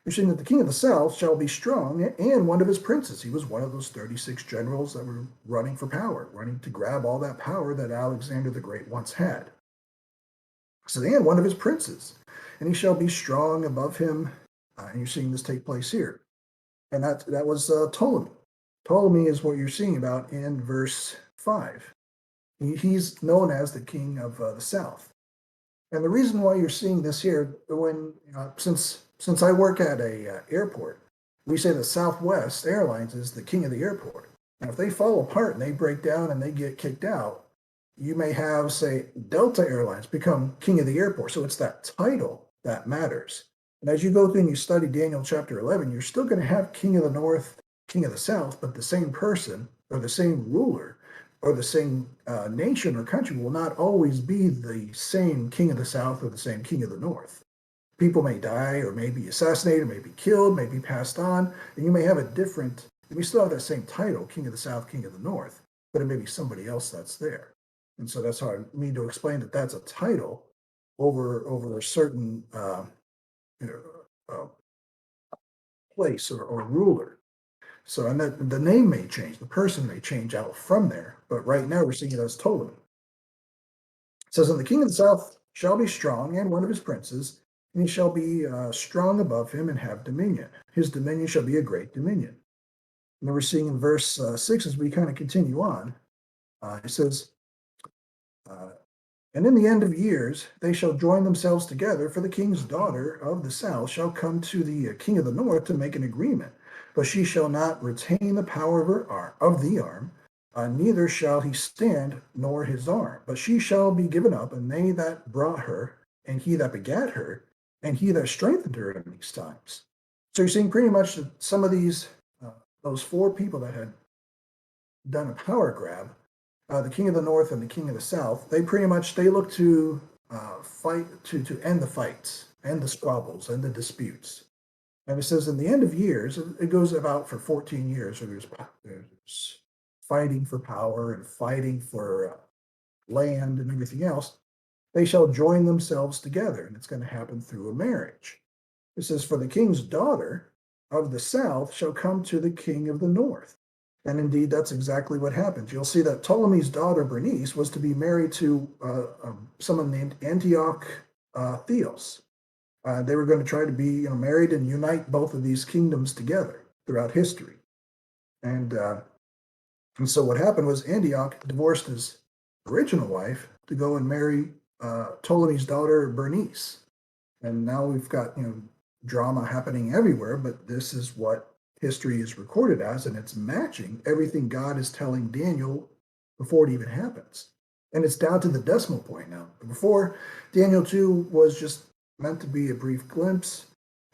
You're seeing that the king of the south shall be strong, and one of his princes. He was one of those 36 generals that were running for power, running to grab all that power that Alexander the Great once had. So, and one of his princes, and he shall be strong above him. And you're seeing this take place here. And that was Ptolemy. Ptolemy is what you're seeing about in verse 5. He's known as the king of the south. And the reason why you're seeing this here, since I work at a airport, we say the Southwest Airlines is the king of the airport. And if they fall apart and they break down and they get kicked out, you may have, say, Delta Airlines become king of the airport. So it's that title that matters. And as you go through and you study Daniel chapter 11, you're still going to have king of the north, king of the south, but the same person or the same ruler or the same nation or country will not always be the same king of the south or the same king of the north. People may die or may be assassinated, may be killed, may be passed on, and you may have you may still have that same title, king of the south, king of the north, but it may be somebody else that's there. And so that's how I mean to explain that that's a title over a certain place or ruler. So, and that the name may change, the person may change out from there, but right now we're seeing it as Ptolemy. It says, and the king of the south shall be strong, and one of his princes, and he shall be strong above him and have dominion. His dominion shall be a great dominion. And then we're seeing in verse 6 as we kind of continue on, it says, uh, and in the end of years they shall join themselves together, for the king's daughter of the south shall come to the king of the north to make an agreement, but she shall not retain the power of her arm, of the arm, neither shall he stand nor his arm, but she shall be given up, and they that brought her, and he that begat her, and he that strengthened her in these times. So you're seeing pretty much that some of these, those four people that had done a power grab, the king of the north and the king of the south, they pretty much they look to fight to end the fights, end the squabbles, and the disputes. And it says in the end of years, it goes about for 14 years. So there's fighting for power and fighting for land and everything else. They shall join themselves together, and it's going to happen through a marriage. It says, for the king's daughter of the south shall come to the king of the north. And indeed, that's exactly what happens. You'll see that Ptolemy's daughter, Bernice, was to be married to someone named Antioch Theos. They were going to try to be married and unite both of these kingdoms together throughout history. And so what happened was Antioch divorced his original wife to go and marry Ptolemy's daughter, Bernice. And now we've got drama happening everywhere, but this is what history is recorded as, and it's matching everything God is telling Daniel before it even happens. And it's down to the decimal point now. Before, Daniel 2 was just meant to be a brief glimpse.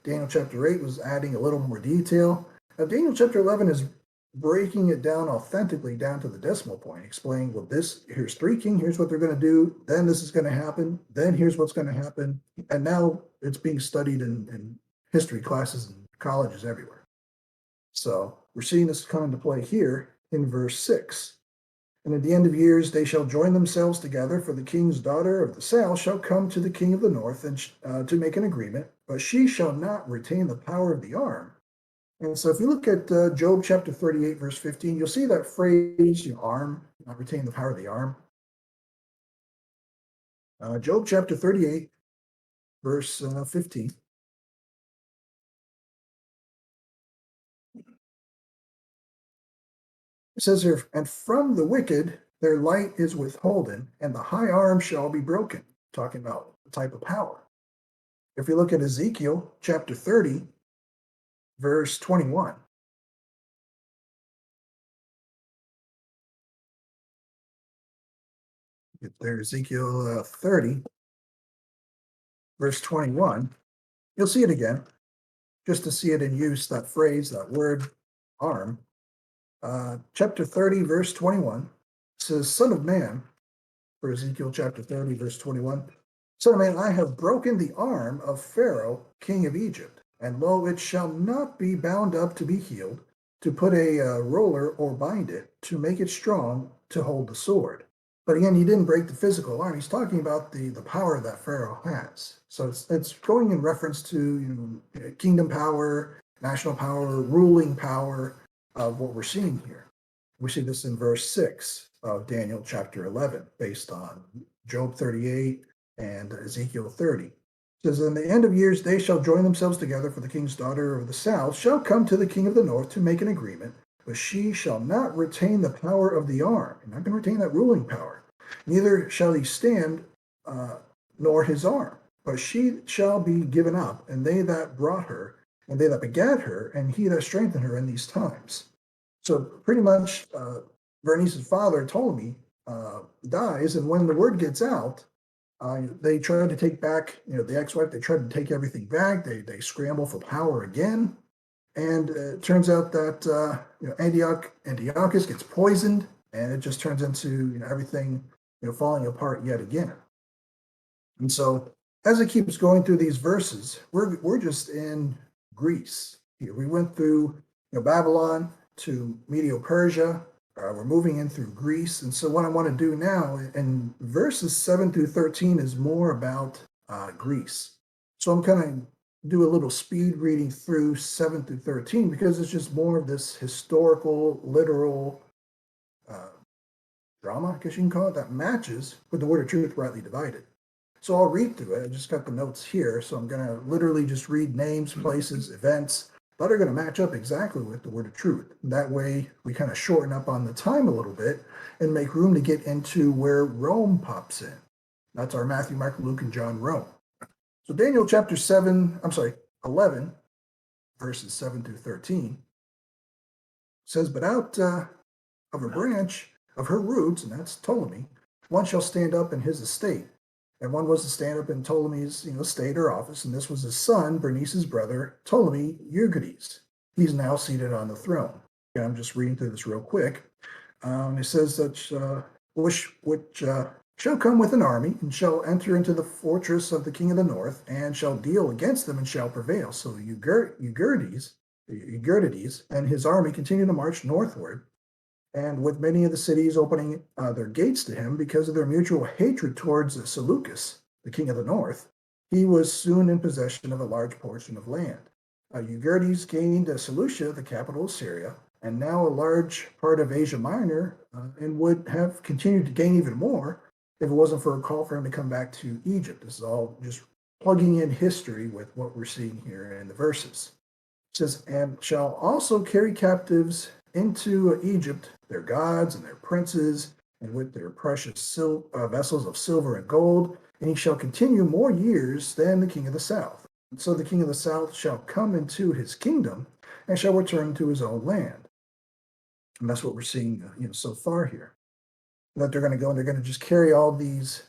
Daniel chapter 8 was adding a little more detail. Now, Daniel chapter 11 is breaking it down authentically down to the decimal point, explaining, well, here's three kings, here's what they're going to do, then this is going to happen, then here's what's going to happen. And now it's being studied in history classes and colleges everywhere. So we're seeing this come into play here in verse 6. And at the end of years, they shall join themselves together, for the king's daughter of the south shall come to the king of the north and to make an agreement, but she shall not retain the power of the arm. And so if you look at Job chapter 38, verse 15, you'll see that phrase, arm, not retain the power of the arm. Job chapter 38, verse 15. It says here, and from the wicked their light is withholden, and the high arm shall be broken. Talking about the type of power. If we look at Ezekiel chapter 30, verse 21. Get there, Ezekiel 30, verse 21. You'll see it again, just to see it in use, that phrase, that word, arm. Chapter 30, verse 21 says, Son of man, for Ezekiel chapter 30, verse 21, Son of man, I have broken the arm of Pharaoh, king of Egypt, and lo, it shall not be bound up to be healed, to put a roller or bind it, to make it strong to hold the sword. But again, he didn't break the physical arm. He's talking about the power that Pharaoh has. So it's going in reference to kingdom power, national power, ruling power of what we're seeing here. We see this in verse 6 of Daniel chapter 11, based on Job 38 and Ezekiel 30. It says, in the end of years, they shall join themselves together, for the king's daughter of the south shall come to the king of the north to make an agreement, but she shall not retain the power of the arm. You're not going to retain that ruling power. Neither shall he stand, nor his arm, but she shall be given up, and they that brought her, and they that begat her, and he that strengthened her in these times. So pretty much, Bernice's father, Ptolemy, dies, and when the word gets out, they try to take back, the ex-wife. They try to take everything back. They scramble for power again, and it turns out that Antiochus gets poisoned, and it just turns into everything falling apart yet again. And so, as it keeps going through these verses, we're just in Greece here. We went through Babylon to Medo-Persia. We're moving in through Greece. And so what I want to do now in verses 7 through 13 is more about Greece. So I'm kind of do a little speed reading through 7 through 13 because it's just more of this historical, literal drama, I guess you can call it, that matches with the word of truth rightly divided. So I'll read through it. I just got the notes here. So I'm going to literally just read names, places, events that are going to match up exactly with the word of truth. That way we kind of shorten up on the time a little bit and make room to get into where Rome pops in. That's our Matthew, Mark, Luke, and John, Rome. So Daniel chapter 11, verses 7 through 13 says, but out of a branch of her roots, and that's Ptolemy, one shall stand up in his estate. And one was to stand up in Ptolemy's estate or office, and this was his son, Bernice's brother, Ptolemy Euergetes. He's now seated on the throne. And I'm just reading through this real quick. It says that which shall come with an army, and shall enter into the fortress of the king of the north, and shall deal against them, and shall prevail. So Euergetes and his army continue to march northward, and with many of the cities opening their gates to him because of their mutual hatred towards Seleucus, the king of the north, he was soon in possession of a large portion of land. Euergetes gained Seleucia, the capital of Syria, and now a large part of Asia Minor, and would have continued to gain even more if it wasn't for a call for him to come back to Egypt. This is all just plugging in history with what we're seeing here in the verses. It says, and shall also carry captives into Egypt their gods and their princes, and with their precious vessels of silver and gold, and he shall continue more years than the king of the south. And so the king of the south shall come into his kingdom, and shall return to his own land. And that's what we're seeing, so far here. That they're going to go and they're going to just carry all these,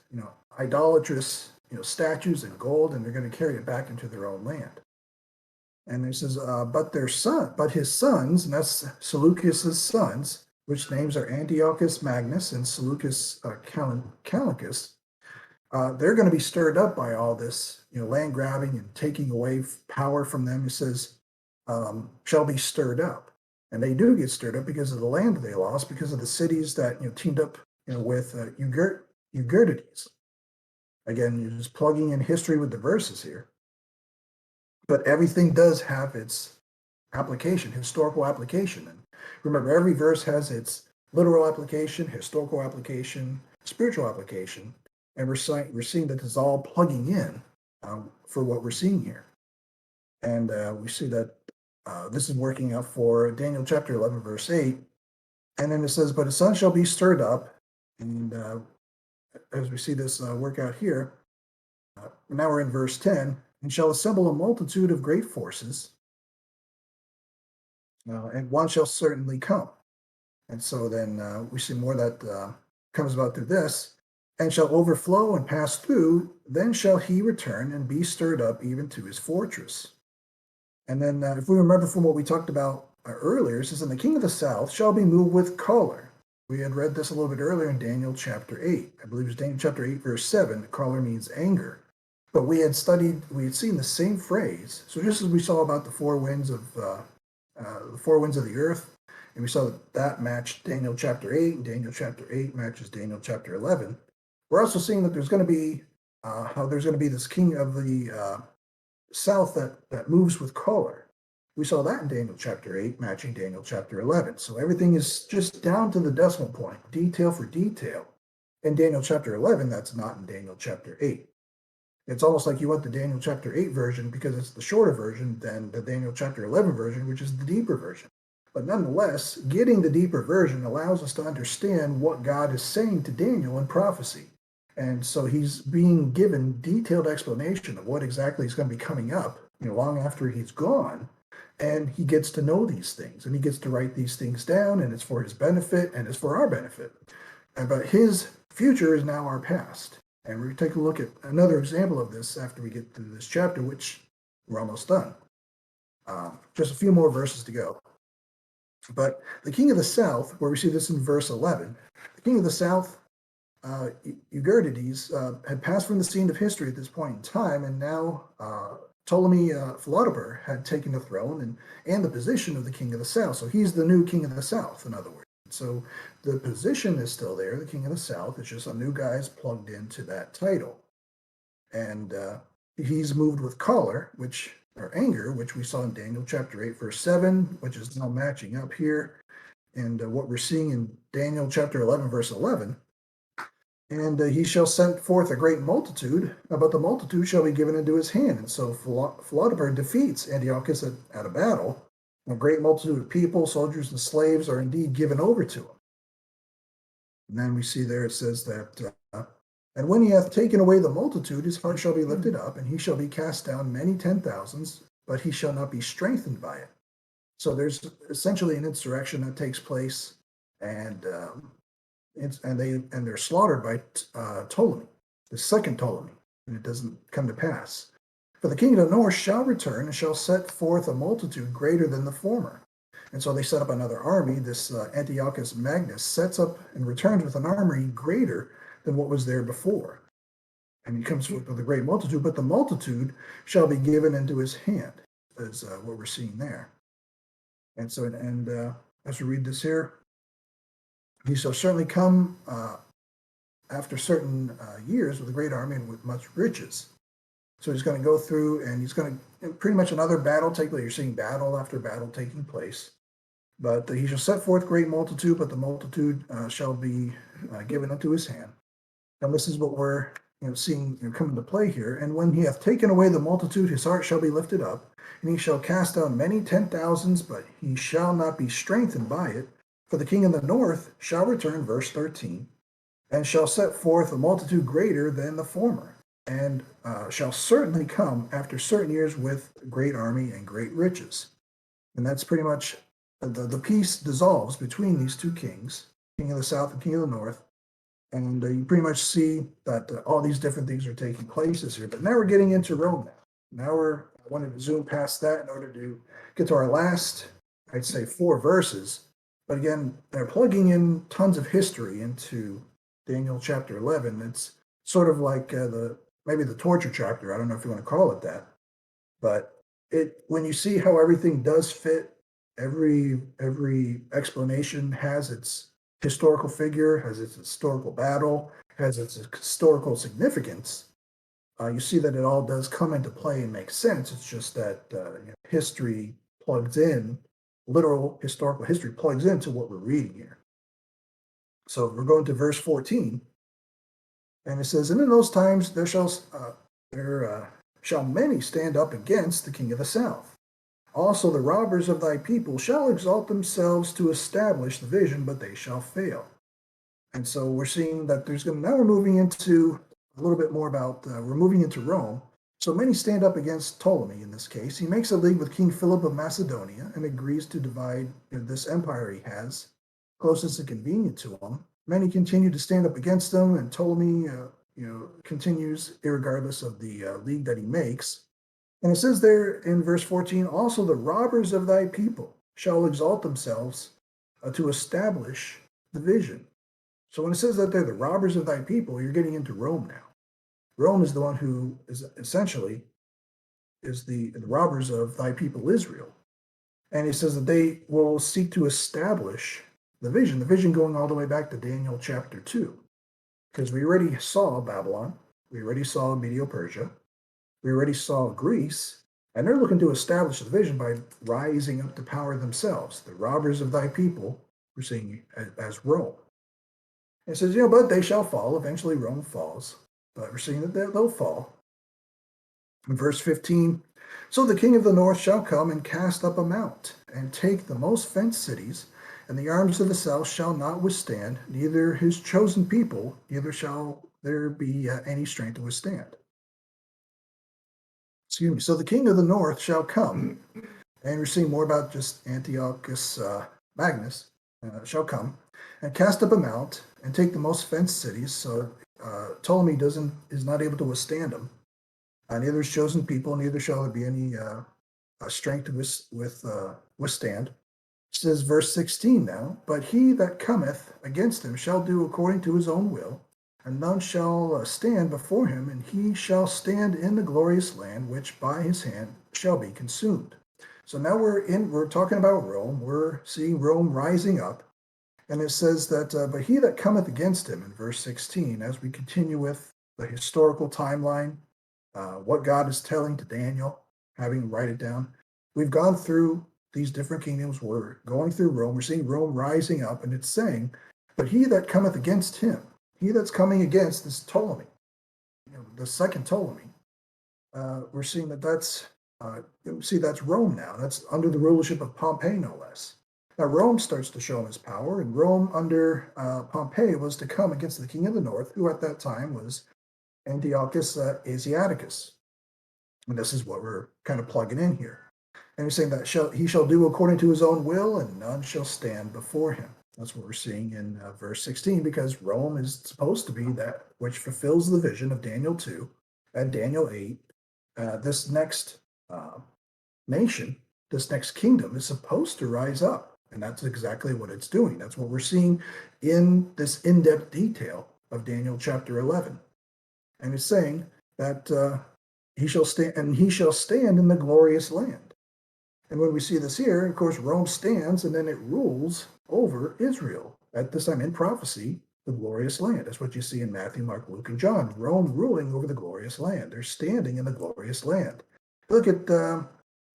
idolatrous, statues and gold, and they're going to carry it back into their own land. And it says, but his sons, and that's Seleucus's sons, which names are Antiochus Magnus and Seleucus Calicus, they're going to be stirred up by all this, land grabbing and taking away power from them. It says, shall be stirred up. And they do get stirred up because of the land that they lost, because of the cities that, teamed up, with Euergetes. Again, you're just plugging in history with the verses here. But everything does have its application, historical application. And remember, every verse has its literal application, historical application, spiritual application. And we're seeing that it's all plugging in for what we're seeing here. And we see that this is working out for Daniel chapter 11, verse 8. And then it says, but his son shall be stirred up. And as we see this work out here, now we're in verse 10, and shall assemble a multitude of great forces, and one shall certainly come. And so then we see more that comes about through this, and shall overflow and pass through, then shall he return and be stirred up even to his fortress. And then if we remember from what we talked about earlier, it says, and the king of the south shall be moved with choler. We had read this a little bit earlier in Daniel chapter 8. I believe it was Daniel chapter 8, verse 7. Choler means anger. But we had seen the same phrase. So just as we saw about the four winds of the earth, and we saw that matched Daniel chapter 8, and Daniel chapter 8 matches Daniel chapter 11. We're also seeing that there's going to be this king of the south that moves with choler. We saw that in Daniel chapter 8, matching Daniel chapter 11. So everything is just down to the decimal point, detail for detail. In Daniel chapter 11, that's not in Daniel chapter 8. It's almost like you want the Daniel chapter 8 version because it's the shorter version than the Daniel chapter 11 version, which is the deeper version. But nonetheless, getting the deeper version allows us to understand what God is saying to Daniel in prophecy. And so he's being given detailed explanation of what exactly is going to be coming up, long after he's gone. And he gets to know these things, and he gets to write these things down, and it's for his benefit, and it's for our benefit. But his future is now our past. And we're going to take a look at another example of this after we get through this chapter, which we're almost done. Just a few more verses to go. But the king of the south, where we see this in verse 11, the king of the south, Euergetes, had passed from the scene of history at this point in time, and now Ptolemy Philopator had taken the throne and the position of the king of the south. So he's the new king of the south, in other words. So the position is still there, the king of the south. It's just a new guy's plugged into that title. And he's moved with choler, or anger, which we saw in Daniel chapter 8, verse 7, which is now matching up here. And what we're seeing in Daniel chapter 11, verse 11, And he shall send forth a great multitude, but the multitude shall be given into his hand. And so Philodebar defeats Antiochus at a battle. A great multitude of people, soldiers, and slaves are indeed given over to him. And then we see there it says that, and when he hath taken away the multitude, his heart shall be lifted up, and he shall be cast down many 10,000s, but he shall not be strengthened by it. So there's essentially an insurrection that takes place, and they're slaughtered by Ptolemy, the second Ptolemy, and it doesn't come to pass. For the king of the north shall return and shall set forth a multitude greater than the former. And so they set up another army. This Antiochus Magnus sets up and returns with an army greater than what was there before. And he comes with a great multitude, but the multitude shall be given into his hand, is what we're seeing there. And so, as we read this here, he shall certainly come after certain years with a great army and with much riches. So he's going to go through, and he's going to pretty much another battle take place. You're seeing battle after battle taking place. But he shall set forth great multitude, but the multitude shall be given into his hand. And this is what we're seeing come into play here. And when he hath taken away the multitude, his heart shall be lifted up, and he shall cast down many 10,000s, but he shall not be strengthened by it. For the king of the north shall return, verse 13, and shall set forth a multitude greater than the former, and shall certainly come after certain years with a great army and great riches. And that's pretty much the peace dissolves between these two kings, king of the south and king of the north. And you pretty much see that all these different things are taking place here. But now we're getting into Rome now. I wanted to zoom past that in order to get to our last, I'd say, 4 verses. But again, they're plugging in tons of history into Daniel chapter 11. It's sort of like maybe the torture chapter. I don't know if you want to call it that. But when you see how everything does fit, every explanation has its historical figure, has its historical battle, has its historical significance. You see that it all does come into play and make sense. It's just that history plugs in, literal historical history plugs into what we're reading here. So we're going to verse 14, and it says, "And in those times there shall many stand up against the king of the south. Also the robbers of thy people shall exalt themselves to establish the vision, but they shall fail." And so we're seeing that now we're moving into a little bit more about, we're moving into Rome. So many stand up against Ptolemy in this case. He makes a league with King Philip of Macedonia and agrees to divide this empire he has, closest and convenient to him. Many continue to stand up against him, and Ptolemy continues irregardless of the league that he makes. And it says there in verse 14, "Also the robbers of thy people shall exalt themselves to establish the vision." So when it says that they're the robbers of thy people, you're getting into Rome now. Rome is the one who is essentially the robbers of thy people Israel. And he says that they will seek to establish the vision going all the way back to Daniel chapter 2. Because we already saw Babylon, we already saw Medo-Persia, we already saw Greece, and they're looking to establish the vision by rising up to power themselves. The robbers of thy people, we're seeing as Rome. It says, but they shall fall. Eventually Rome falls, but we're seeing that they'll fall. In verse 15, "So the king of the north shall come and cast up a mount, and take the most fenced cities, and the arms of the south shall not withstand, neither his chosen people, neither shall there be any strength to withstand." Excuse me. So the king of the north shall come, and we're seeing more about just Antiochus Magnus shall come, and cast up a mount, and take the most fenced cities. So Ptolemy is not able to withstand him. Neither his chosen people, neither shall there be any strength to withstand. It says verse 16 now, "But he that cometh against him shall do according to his own will, and none shall stand before him, and he shall stand in the glorious land, which by his hand shall be consumed." So now we're talking about Rome. We're seeing Rome rising up. And it says that, "But he that cometh against him," in verse 16, as we continue with the historical timeline, what God is telling to Daniel, having write it down. We've gone through these different kingdoms. We're going through Rome. We're seeing Rome rising up, and it's saying, "But he that cometh against him, he that's coming against this Ptolemy, the second Ptolemy, we're seeing that's that's Rome now. That's under the rulership of Pompey, no less. Now Rome starts to show his power, and Rome under Pompey was to come against the king of the north, who at that time was Antiochus Asiaticus. And this is what we're kind of plugging in here. And he's saying that he shall do according to his own will, and none shall stand before him. That's what we're seeing in verse 16, because Rome is supposed to be that which fulfills the vision of Daniel 2 and Daniel 8. This next nation, this next kingdom is supposed to rise up. And that's exactly what it's doing. That's what we're seeing in this in-depth detail of Daniel chapter 11. And it's saying that he shall stand in the glorious land. And when we see this here, of course, Rome stands and then it rules over Israel. At this time in prophecy, the glorious land. That's what you see in Matthew, Mark, Luke, and John. Rome ruling over the glorious land. They're standing in the glorious land. Look at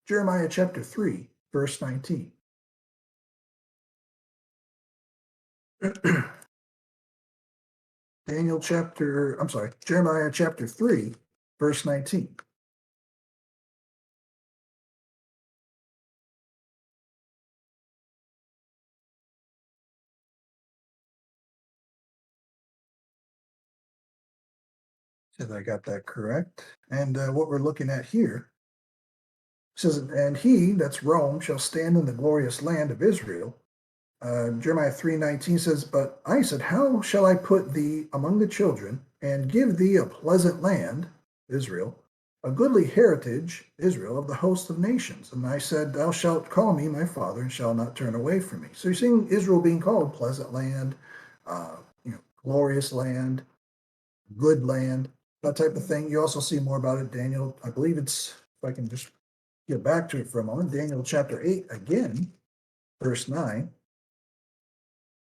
Jeremiah chapter 3, verse 19. Jeremiah chapter 3, verse 19. Said I got that correct. And what we're looking at here says, and he, that's Rome, shall stand in the glorious land of Israel. Jeremiah 3:19 says, but I said, how shall I put thee among the children and give thee a pleasant land, Israel, a goodly heritage, Israel, of the host of nations? And I said, thou shalt call me my father and shall not turn away from me. So you're seeing Israel being called pleasant land, glorious land, good land, that type of thing. You also see more about it, Daniel. I believe it's, if I can just get back to it for a moment, Daniel chapter 8 again, verse 9.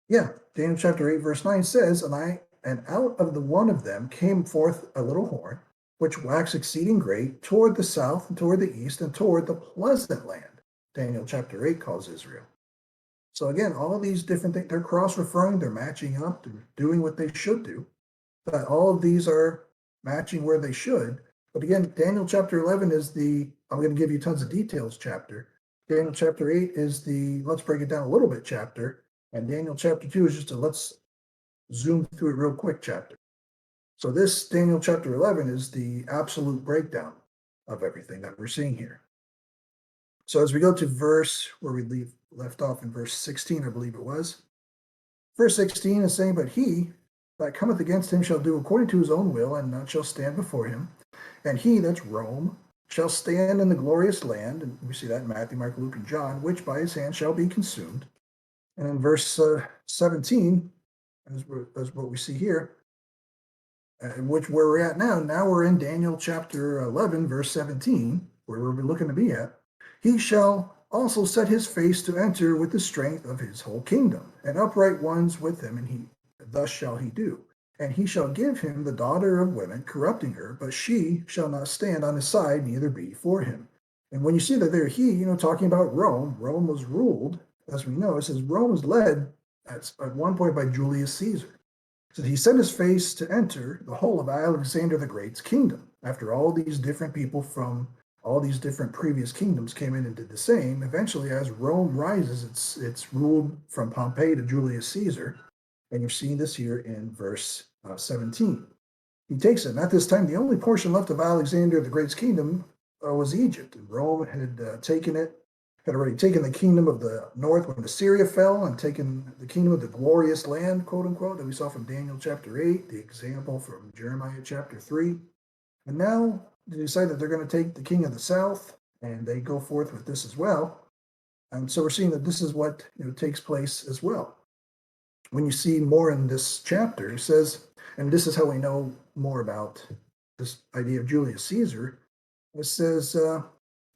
Yeah, Daniel chapter 8, verse 9 says, and out of the one of them came forth a little horn, which waxed exceeding great, toward the south and toward the east and toward the pleasant land. Daniel chapter 8 calls Israel. So again, all these different things, they're cross-referring, they're matching up, they're doing what they should do. But all of these are matching where they should. But again, Daniel chapter 11 is I'm going to give you tons of details chapter. Daniel chapter 8 is let's break it down a little bit chapter. And Daniel chapter 2 is just let's zoom through it real quick chapter. So this Daniel chapter 11 is the absolute breakdown of everything that we're seeing here. So as we go to verse where we left off in verse 16, I believe it was. Verse 16 is saying, but he that cometh against him shall do according to his own will, and none shall stand before him. And he, that's Rome, shall stand in the glorious land, and we see that in Matthew, Mark, Luke, and John, which by his hand shall be consumed. And in verse 17, as what we see here, where we're at now. Now we're in Daniel chapter 11, verse 17, where we're looking to be at. He shall also set his face to enter with the strength of his whole kingdom, and upright ones with him, and thus shall he do. And he shall give him the daughter of women, corrupting her, but she shall not stand on his side, neither be for him. And when you see that there, talking about Rome was ruled, as we know, it says Rome was led at one point by Julius Caesar. So he set his face to enter the whole of Alexander the Great's kingdom. After all these different people from all these different previous kingdoms came in and did the same, eventually as Rome rises, it's ruled from Pompey to Julius Caesar. And you're seeing this here in verse 17. He takes it. And at this time, the only portion left of Alexander the Great's kingdom was Egypt. And Rome had already taken the kingdom of the north when Assyria fell, and taken the kingdom of the glorious land, quote unquote, that we saw from Daniel chapter 8, the example from Jeremiah chapter 3. And now they decide that they're going to take the king of the south, and they go forth with this as well. And so we're seeing that this is what takes place as well. When you see more in this chapter, it says, and this is how we know more about this idea of Julius Caesar, it says,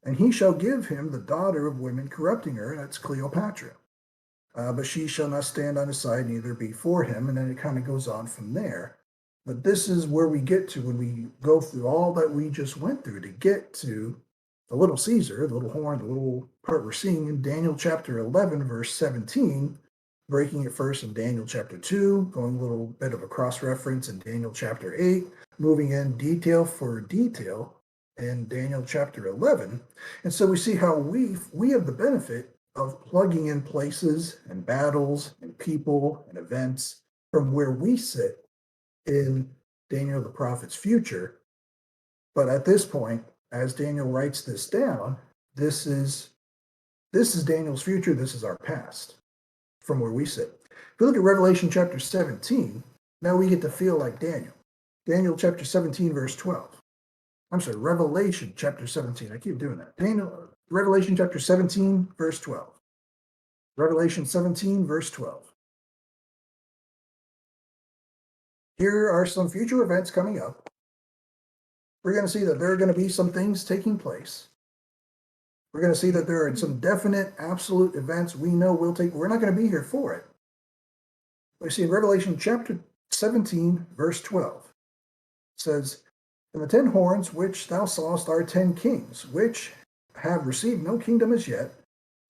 and he shall give him the daughter of women, corrupting her, that's Cleopatra. But she shall not stand on his side, neither be for him. And then it kind of goes on from there. But this is where we get to when we go through all that we just went through to get to the little Caesar, the little horn, the little part we're seeing in Daniel chapter 11, verse 17. breaking it first in Daniel chapter 2, going a little bit of a cross-reference in Daniel chapter 8, moving in detail for detail in Daniel chapter 11. And so we see how we have the benefit of plugging in places and battles and people and events from where we sit in Daniel the prophet's future. But at this point, as Daniel writes this down, this is Daniel's future, this is our past from where we sit. If we look at Revelation chapter 17, now we get to feel like Daniel. Daniel chapter 17, verse 12. I'm sorry, Revelation chapter 17. I keep doing that. Revelation chapter 17, verse 12. Revelation 17, verse 12. Here are some future events coming up. We're going to see that there are going to be some things taking place. We're going to see that there are some definite, absolute events we know will take. We're not going to be here for it. We see in Revelation chapter 17, verse 12, it says, "And the 10 horns which thou sawest are 10 kings, which have received no kingdom as yet,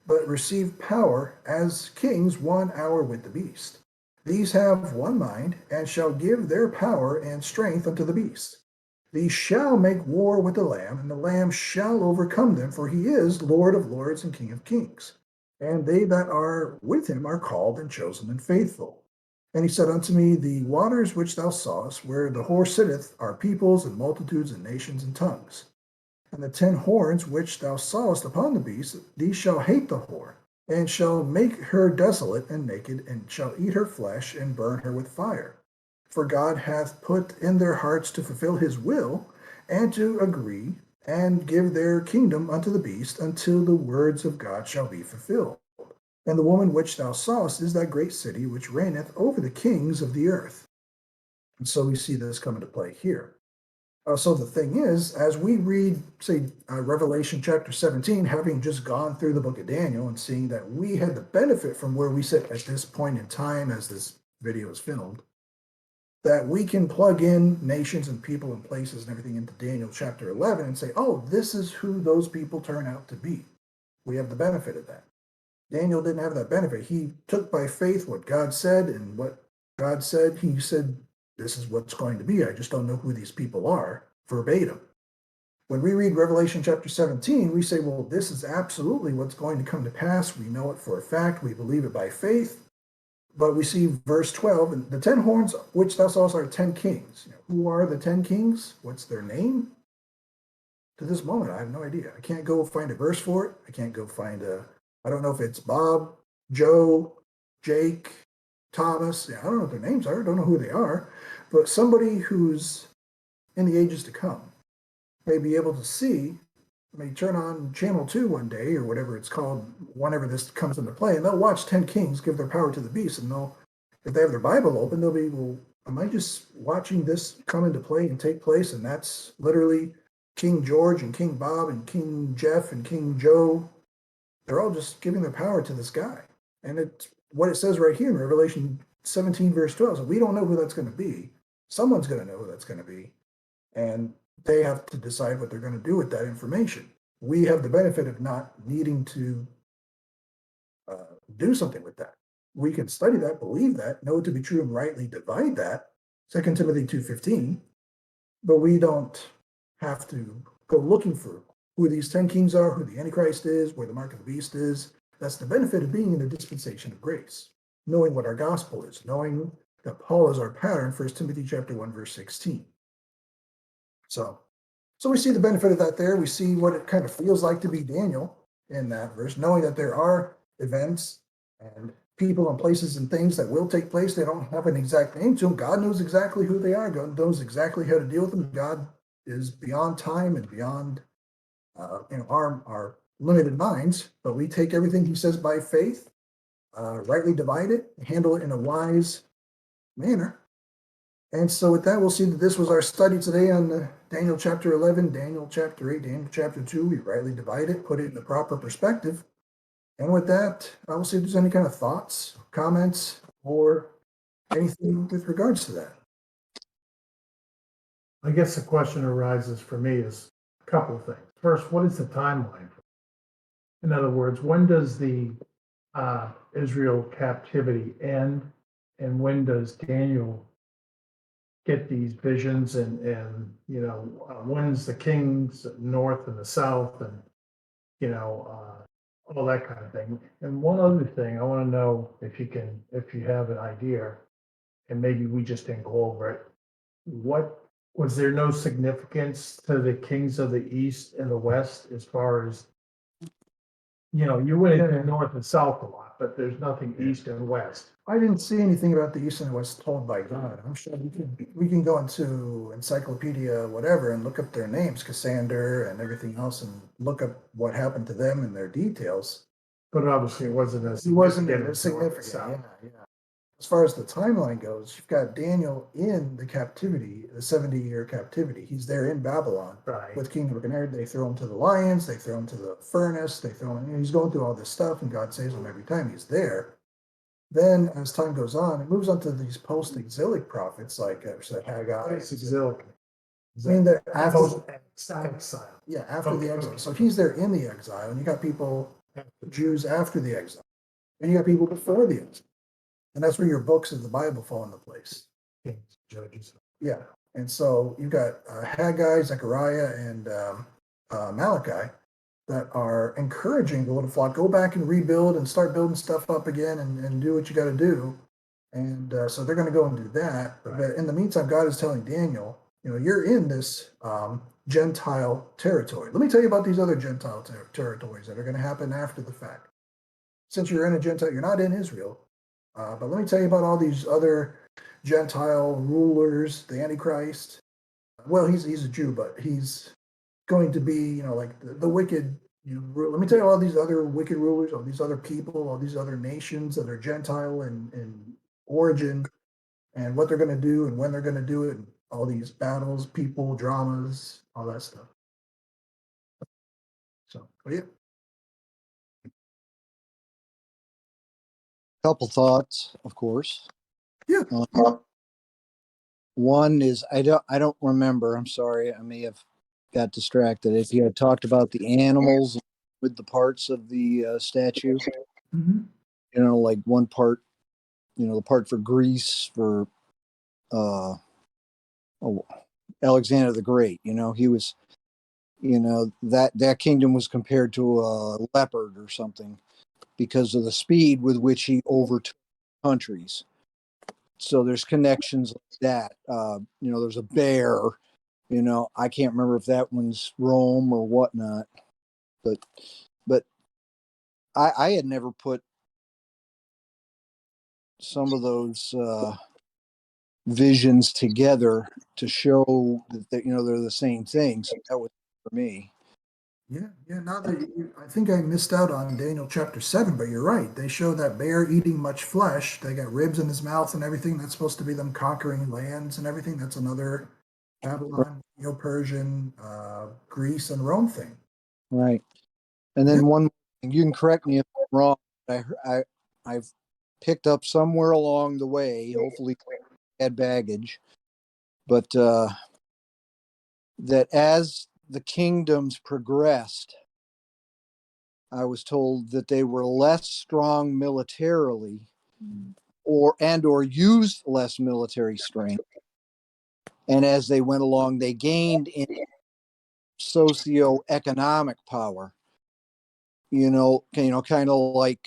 but receive power as kings 1 hour with the beast. These have one mind, and shall give their power and strength unto the beast. These shall make war with the Lamb, and the Lamb shall overcome them, for he is Lord of lords and King of kings. And they that are with him are called and chosen and faithful. And he said unto me, The waters which thou sawest, where the horse sitteth, are peoples and multitudes and nations and tongues. And the 10 horns which thou sawest upon the beast, these shall hate the whore, and shall make her desolate and naked, and shall eat her flesh, and burn her with fire. For God hath put in their hearts to fulfill his will, and to agree, and give their kingdom unto the beast, until the words of God shall be fulfilled. And the woman which thou sawest is that great city which reigneth over the kings of the earth." And so we see this come into play here. So the thing is, as we read, say, Revelation chapter 17, having just gone through the book of Daniel and seeing that we had the benefit from where we sit at this point in time as this video is filmed, that we can plug in nations and people and places and everything into Daniel chapter 11 and say, oh, this is who those people turn out to be. We have the benefit of that. Daniel didn't have that benefit. He took by faith what God said, and what God said, he said, this is what's going to be. I just don't know who these people are, verbatim. When we read Revelation chapter 17, we say, well, this is absolutely what's going to come to pass. We know it for a fact. We believe it by faith. But we see verse 12, and the 10 horns which thou sawest are 10 kings. Who are the 10 kings? What's their name? To this moment, I have no idea. I can't go find a verse for it. I can't go find I don't know if it's Bob, Joe, Jake, Thomas. I don't know what their names are. I don't know who they are. But somebody who's in the ages to come may be able to see, may turn on channel 2 one day, or whatever it's called, whenever this comes into play, and they'll watch 10 kings give their power to the beast, and they'll, if they have their Bible open, they'll be, well, am I just watching this come into play and take place? And that's literally King George and King Bob and King Jeff and King Joe. They're all just giving their power to this guy. And it's what it says right here in Revelation 17, verse 12. So we don't know who that's going to be. Someone's going to know who that's going to be. And they have to decide what they're going to do with that information. We have the benefit of not needing to do something with that. We can study that, believe that, know it to be true, and rightly divide that, 2 Timothy 2:15, but we don't have to go looking for who these 10 kings are, who the Antichrist is, where the mark of the beast is. That's the benefit of being in the dispensation of grace, knowing what our gospel is, knowing that Paul is our pattern, 1 Timothy chapter 1, verse 16. So we see the benefit of that there. We see what it kind of feels like to be Daniel in that verse, knowing that there are events and people and places and things that will take place. They don't have an exact name to them. God knows exactly who they are. God knows exactly how to deal with them. God is beyond time and beyond our limited minds, but we take everything he says by faith, rightly divide it, handle it in a wise manner. And so with that, we'll see that this was our study today on Daniel chapter 11, Daniel chapter 8, Daniel chapter 2. We rightly divide it, put it in the proper perspective. And with that, I will see if there's any kind of thoughts, comments, or anything with regards to that. I guess the question arises for me is a couple of things. First, what is the timeline? In other words, when does the Israel captivity end? And when does Daniel get these visions when's the kings north and the south and, all that kind of thing. And one other thing, I want to know if you have an idea, and maybe we just didn't go over it. What, was there no significance to the kings of the east and the west as far as, you went into north and south a lot, but there's nothing east and west. I didn't see anything about the East and West told by God. I'm sure we can go into encyclopedia, whatever, and look up their names, Cassander and everything else, and look up what happened to them and their details. But obviously it wasn't as He wasn't significant as as north and significant. south. Yeah. As far as the timeline goes, you've got Daniel in the captivity, the 70-year captivity. He's there in Babylon Right. with King Nebuchadnezzar. They throw him to the lions, they throw him to the furnace, they throw him, he's going through all this stuff, and God saves him every time he's there. Then, as time goes on, it moves on to these post-exilic prophets like Haggai. It's exilic. I mean, they're after, Exile. yeah, after the Okay. exile. So he's there in the exile, and you got people, Jews after the exile, and you got people before the exile. And that's where your books of the Bible fall into place. Kings, judges. Yeah. And so you've got Haggai, Zechariah, and Malachi that are encouraging the little flock, go back and rebuild and start building stuff up again and do what you got to do. And so they're going to go and do that. Right. But in the meantime, God is telling Daniel, you're in this Gentile territory. Let me tell you about these other Gentile territories that are going to happen after the fact. Since you're in a Gentile, you're not in Israel. But let me tell you about all these other Gentile rulers, the Antichrist. Well, he's a Jew, but he's going to be, like the wicked. Let me tell you all these other wicked rulers, all these other people, all these other nations that are Gentile in origin, and what they're going to do and when they're going to do it, and all these battles, people, dramas, all that stuff. So, yeah. Couple thoughts, of course. Yeah. One is I don't remember. I'm sorry, I may have got distracted. If you had talked about the animals with the parts of the statue, Mm-hmm. Like one part, the part for Greece for Alexander the Great. He was, that kingdom was compared to a leopard or something because of the speed with which he overtook countries. So there's connections like that. There's a bear, I can't remember if that one's Rome or whatnot, but I had never put some of those visions together to show that they're the same things. That was for me. Yeah. Now that I think I missed out on Daniel chapter 7, but you're right. They show that bear eating much flesh. They got ribs in his mouth and everything. That's supposed to be them conquering lands and everything. That's another Babylon, Persian, Greece, and Rome thing. Right. And then one thing, you can correct me if I'm wrong. I've picked up somewhere along the way, hopefully bad baggage, but that as the kingdoms progressed, I was told that they were less strong militarily or used less military strength. And as they went along, they gained in socioeconomic power, kind of like,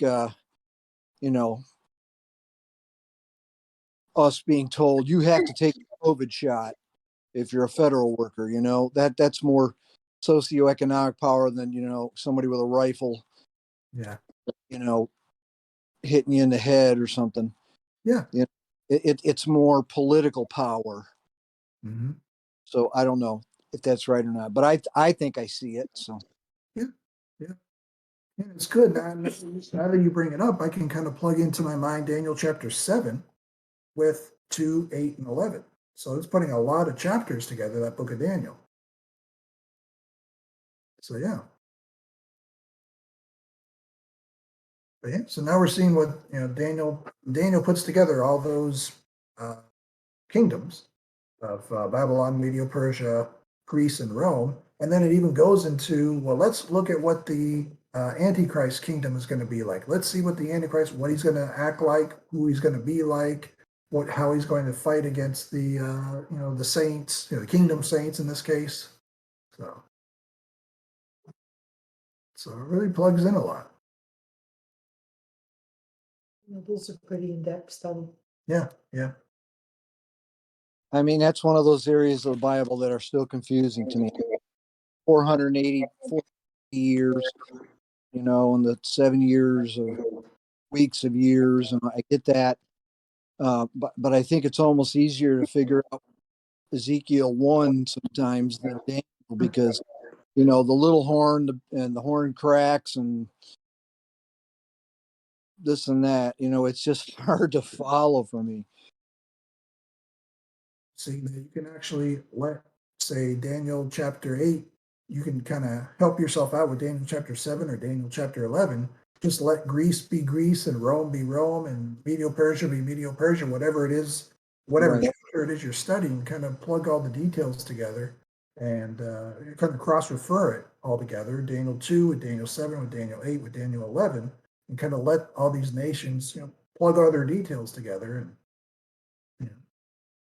us being told you have to take a COVID shot if you're a federal worker, that's more socioeconomic power than, somebody with a rifle, Yeah. hitting you in the head or something. Yeah. It's more political power. Mm-hmm. So I don't know if that's right or not, but I think I see it. So Yeah, it's good. Now that you bring it up, I can kind of plug into my mind Daniel chapter 7 with 2, 8, and 11. So it's putting a lot of chapters together, that book of Daniel. So, yeah. But yeah, so now we're seeing what Daniel puts together all those kingdoms of Babylon, Medio-Persia, Greece, and Rome. And then it even goes into, well, let's look at what the Antichrist kingdom is going to be like. Let's see what the Antichrist, what he's going to act like, who he's going to be like, how he's going to fight against the the saints, the kingdom saints in this case. So it really plugs in a lot. It is a pretty in-depth study. Yeah, yeah. I mean, that's one of those areas of the Bible that are still confusing to me. 480 years, and the 7 years of weeks of years, and I get that. But I think it's almost easier to figure out Ezekiel 1 sometimes than Daniel, because the little horn and the horn cracks and this and that, it's just hard to follow for me. See, you can actually say, Daniel chapter 8, you can kind of help yourself out with Daniel chapter 7 or Daniel chapter 11. Just let Greece be Greece and Rome be Rome and Medo-Persia be Medo-Persia, whatever it is, whatever Right. chapter it is you're studying, kind of plug all the details together and kind of cross-refer it all together, Daniel 2 with Daniel 7 with Daniel 8 with Daniel 11, and kind of let all these nations, plug all their details together. And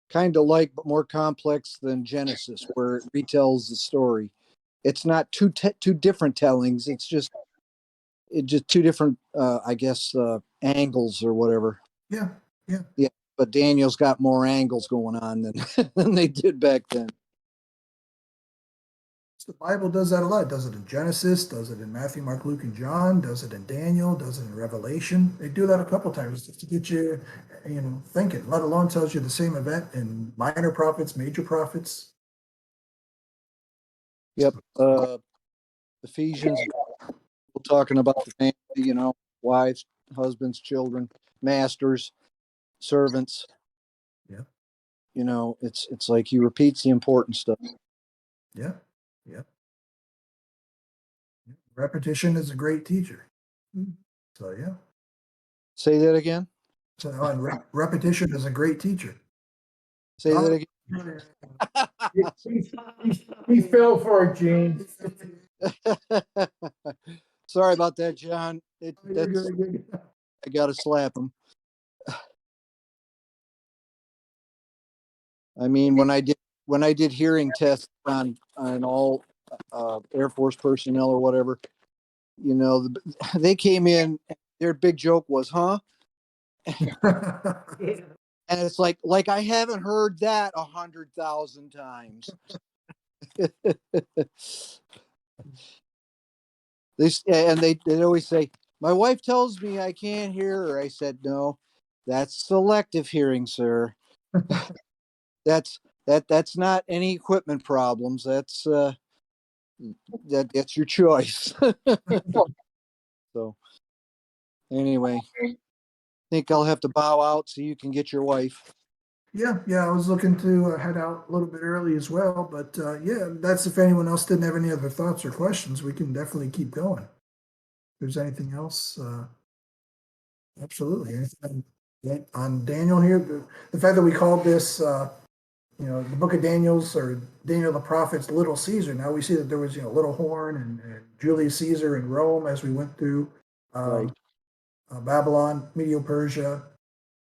Kind of like, but more complex than Genesis, where it retells the story. It's not two different tellings. It's just two different, I guess, angles or whatever. Yeah. But Daniel's got more angles going on than than they did back then. The Bible does that a lot. It does it in Genesis, does it in Matthew, Mark, Luke, and John, does it in Daniel, does it in Revelation. They do that a couple times just to get you, thinking, let alone tells you the same event in minor prophets, major prophets. Yep. Ephesians, we're talking about the family, wives, husbands, children, masters, servants. Yeah. It's like he repeats the important stuff. Yeah. Repetition is a great teacher. So yeah. Say that again. So repetition is a great teacher. Say that again. He fell for it, Gene. Sorry about that, John. I gotta slap him. I mean, when I did hearing tests on all Air Force personnel or whatever, they came in. Their big joke was, "Huh?" Yeah. And it's like I haven't heard that 100,000 times. They always say, "My wife tells me I can't hear her." I said, "No, that's selective hearing, sir. that's not any equipment problems. That's that's your choice." So anyway, I think I'll have to bow out so you can get your wife. Yeah, I was looking to head out a little bit early as well, but yeah, that's if anyone else didn't have any other thoughts or questions, we can definitely keep going. If there's anything else, absolutely. Anything on Daniel here, the fact that we called this, the book of Daniel's or Daniel the prophet's Little Caesar. Now we see that there was, Little Horn and Julius Caesar in Rome as we went through Right. Babylon, Medo-Persia,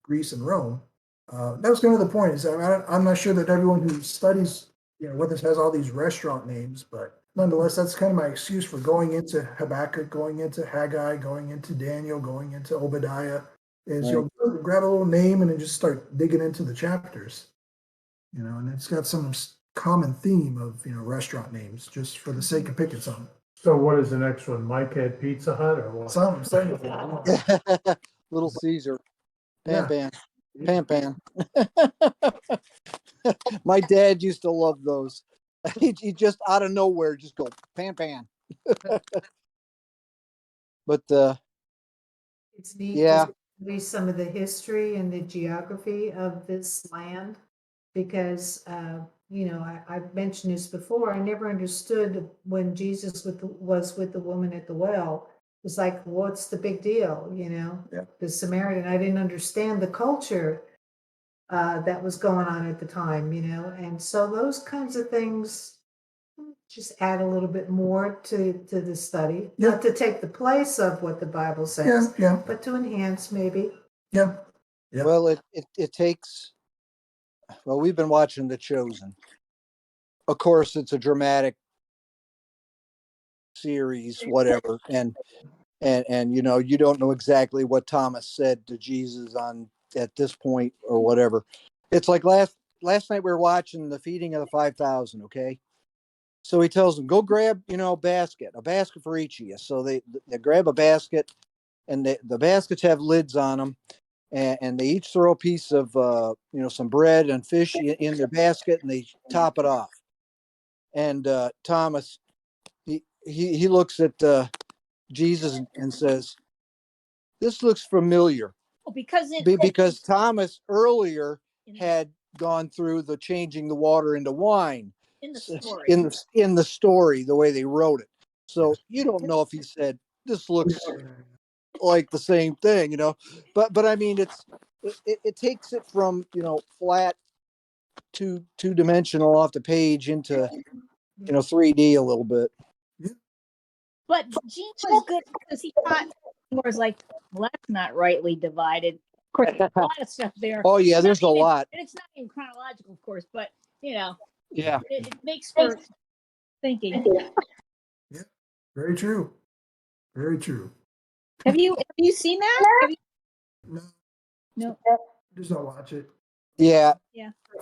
Greece, and Rome. That was kind of the point. Is that I'm not sure that everyone who studies, what this has all these restaurant names, but nonetheless, that's kind of my excuse for going into Habakkuk, going into Haggai, going into Daniel, going into Obadiah. Is Right. grab a little name and then just start digging into the chapters. And it's got some common theme of restaurant names, just for the sake of picking something. So what is the next one? Mike had Pizza Hut or what? Something. Little Caesar. Yeah. Pan. My dad used to love those. He just out of nowhere just go pan. But It's neat yeah. to study some of the history and the geography of this land because, I've mentioned this before. I never understood when Jesus was with the woman at the well. It's like, what's the big deal? Yeah. The Samaritan. I didn't understand the culture that was going on at the time, and so those kinds of things Just add a little bit more to the study, Yeah. not to take the place of what the Bible Yeah, says, yeah, but to enhance maybe. yeah. Yep. Well, it takes. Well, we've been watching The Chosen. Of course, it's a dramatic series, whatever, and you know, you don't know exactly what Thomas said to Jesus on at this point or whatever. It's like last night we were watching the feeding of the 5,000. Okay, so he tells them, go grab, you know, a basket for each of you. So they grab a basket, and the baskets have lids on them, and they each throw a piece of you know, some bread and fish in their basket, and they top it off. And Thomas, he looks at Jesus and says, "This looks familiar," because Thomas earlier had gone through the changing the water into wine in the story. in the story, the way they wrote it. So you don't know if he said this looks like the same thing, you know. But I mean, it takes it from, you know, flat two-dimensional off the page into, you know, 3D a little bit. But Gene was good because he taught was like, well, that's not rightly divided. Of course, there's a lot of stuff there. Oh yeah, there's a lot. And it's not even chronological, of course, but you know, Yeah. it makes for thinking. Yeah. Very true. Very true. Have you seen that? Have you, No, no. just don't watch it. Yeah,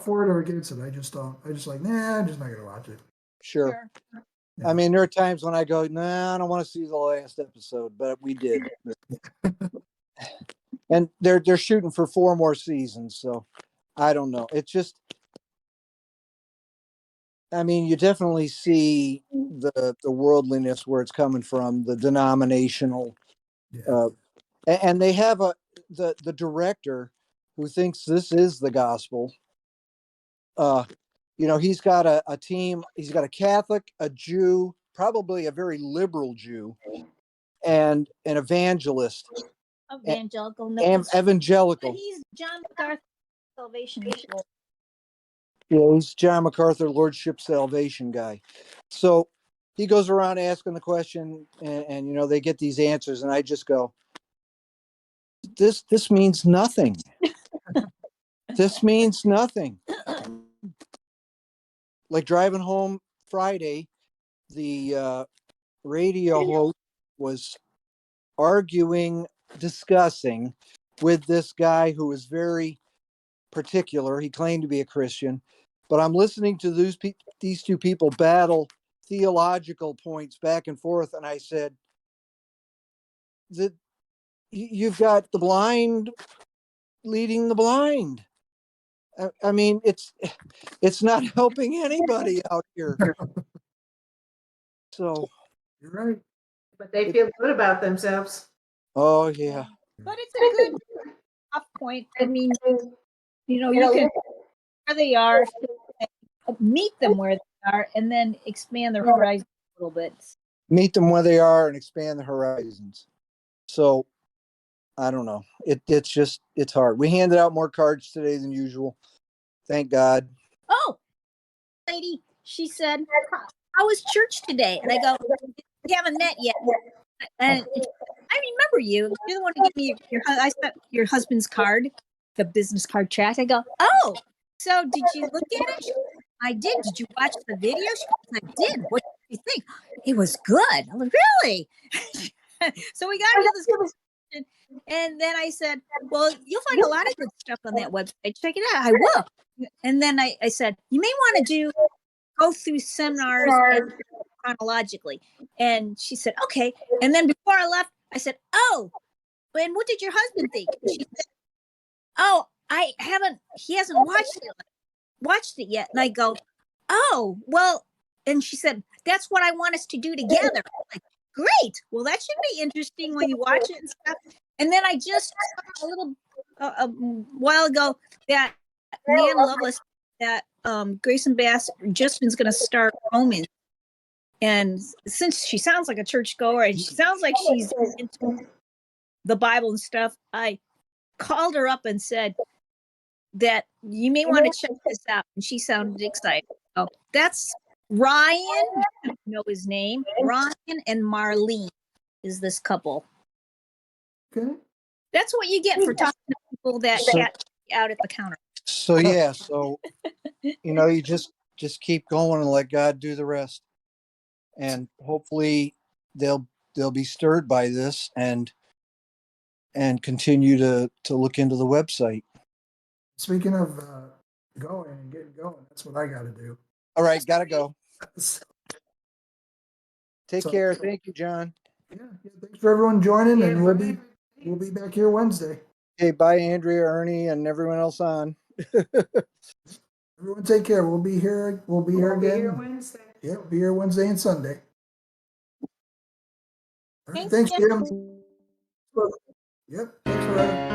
For it or against it, I just don't. I just like, nah, I'm just not gonna watch it. sure. Sure. I mean, there are times when I go, nah, I don't want to see the last episode, but we did. And they're shooting for 4 more seasons, so I don't know. It's just, I mean, you definitely see the worldliness where it's coming from, the denominational, Yeah. and they have the director who thinks this is the gospel. You know, he's got a team. He's got a Catholic, a Jew, probably a very liberal Jew, and an evangelist. Evangelical. Evangelical. But he's John MacArthur Salvation. Yeah, he's John MacArthur Lordship Salvation guy. So he goes around asking the question, and you know, they get these answers, and I just go, this means nothing. This means nothing. Like driving home Friday, the radio host was discussing with this guy who was very particular. He claimed to be a Christian, but I'm listening to these two people battle theological points back and forth, and I said that you've got the blind leading the blind. I mean, it's not helping anybody out here. So You're right. But they feel good about themselves. oh yeah. But it's a good off point. I mean, you know, you can where they are, meet them where they are, and then expand their horizon a little bit. Meet them where they are and expand the horizons. So I don't know. It's hard. We handed out more cards today than usual. Thank God. Oh, lady, she said, how was church today? And I go, we haven't met yet. And I remember you. You're the one who gave me I sent your husband's card, the business card track. I go, oh, so did you look at it? She goes, I did. Did you watch the video? She goes, I did. What did you think? It was good. I was really. So we got into this conversation, and then I said, well, you'll find a lot of good stuff on that website. Check it out. I will. And then I said, you may want to go through seminars chronologically. And she said, okay. And then before I left, I said, oh, and what did your husband think? And she said, oh, he hasn't watched it yet. And I go, oh, well, and she said, that's what I want us to do together. I'm like, great. Well, that should be interesting when you watch it and stuff. And then I just saw a little a while ago that Nan Lovelace, that Grayson Bass Justin's going to start Romans. And since she sounds like a churchgoer and she sounds like she's into the Bible and stuff, I called her up and said that you may want to check this out. And she sounded excited. So that's Ryan, you know his name. Ryan and Marlene is this couple. Okay. That's what you get for talking to people that So- cat out at the counter. So yeah, so you just keep going and let God do the rest. And hopefully they'll be stirred by this and continue to look into the website. Speaking of going and getting going, that's what I got to do. All right, gotta go. So, Take So- care. Thank you, John. yeah, thanks for everyone joining, and Yeah, we'll be back here Wednesday. Okay, bye, Andrea, Ernie, and everyone else on. Everyone, take care. We'll be here. We'll be here We'll be again. here Wednesday. Yeah, we'll be here Wednesday and Sunday. All right, Thanks, thanks, Jim. Yep, thanks, Loretta.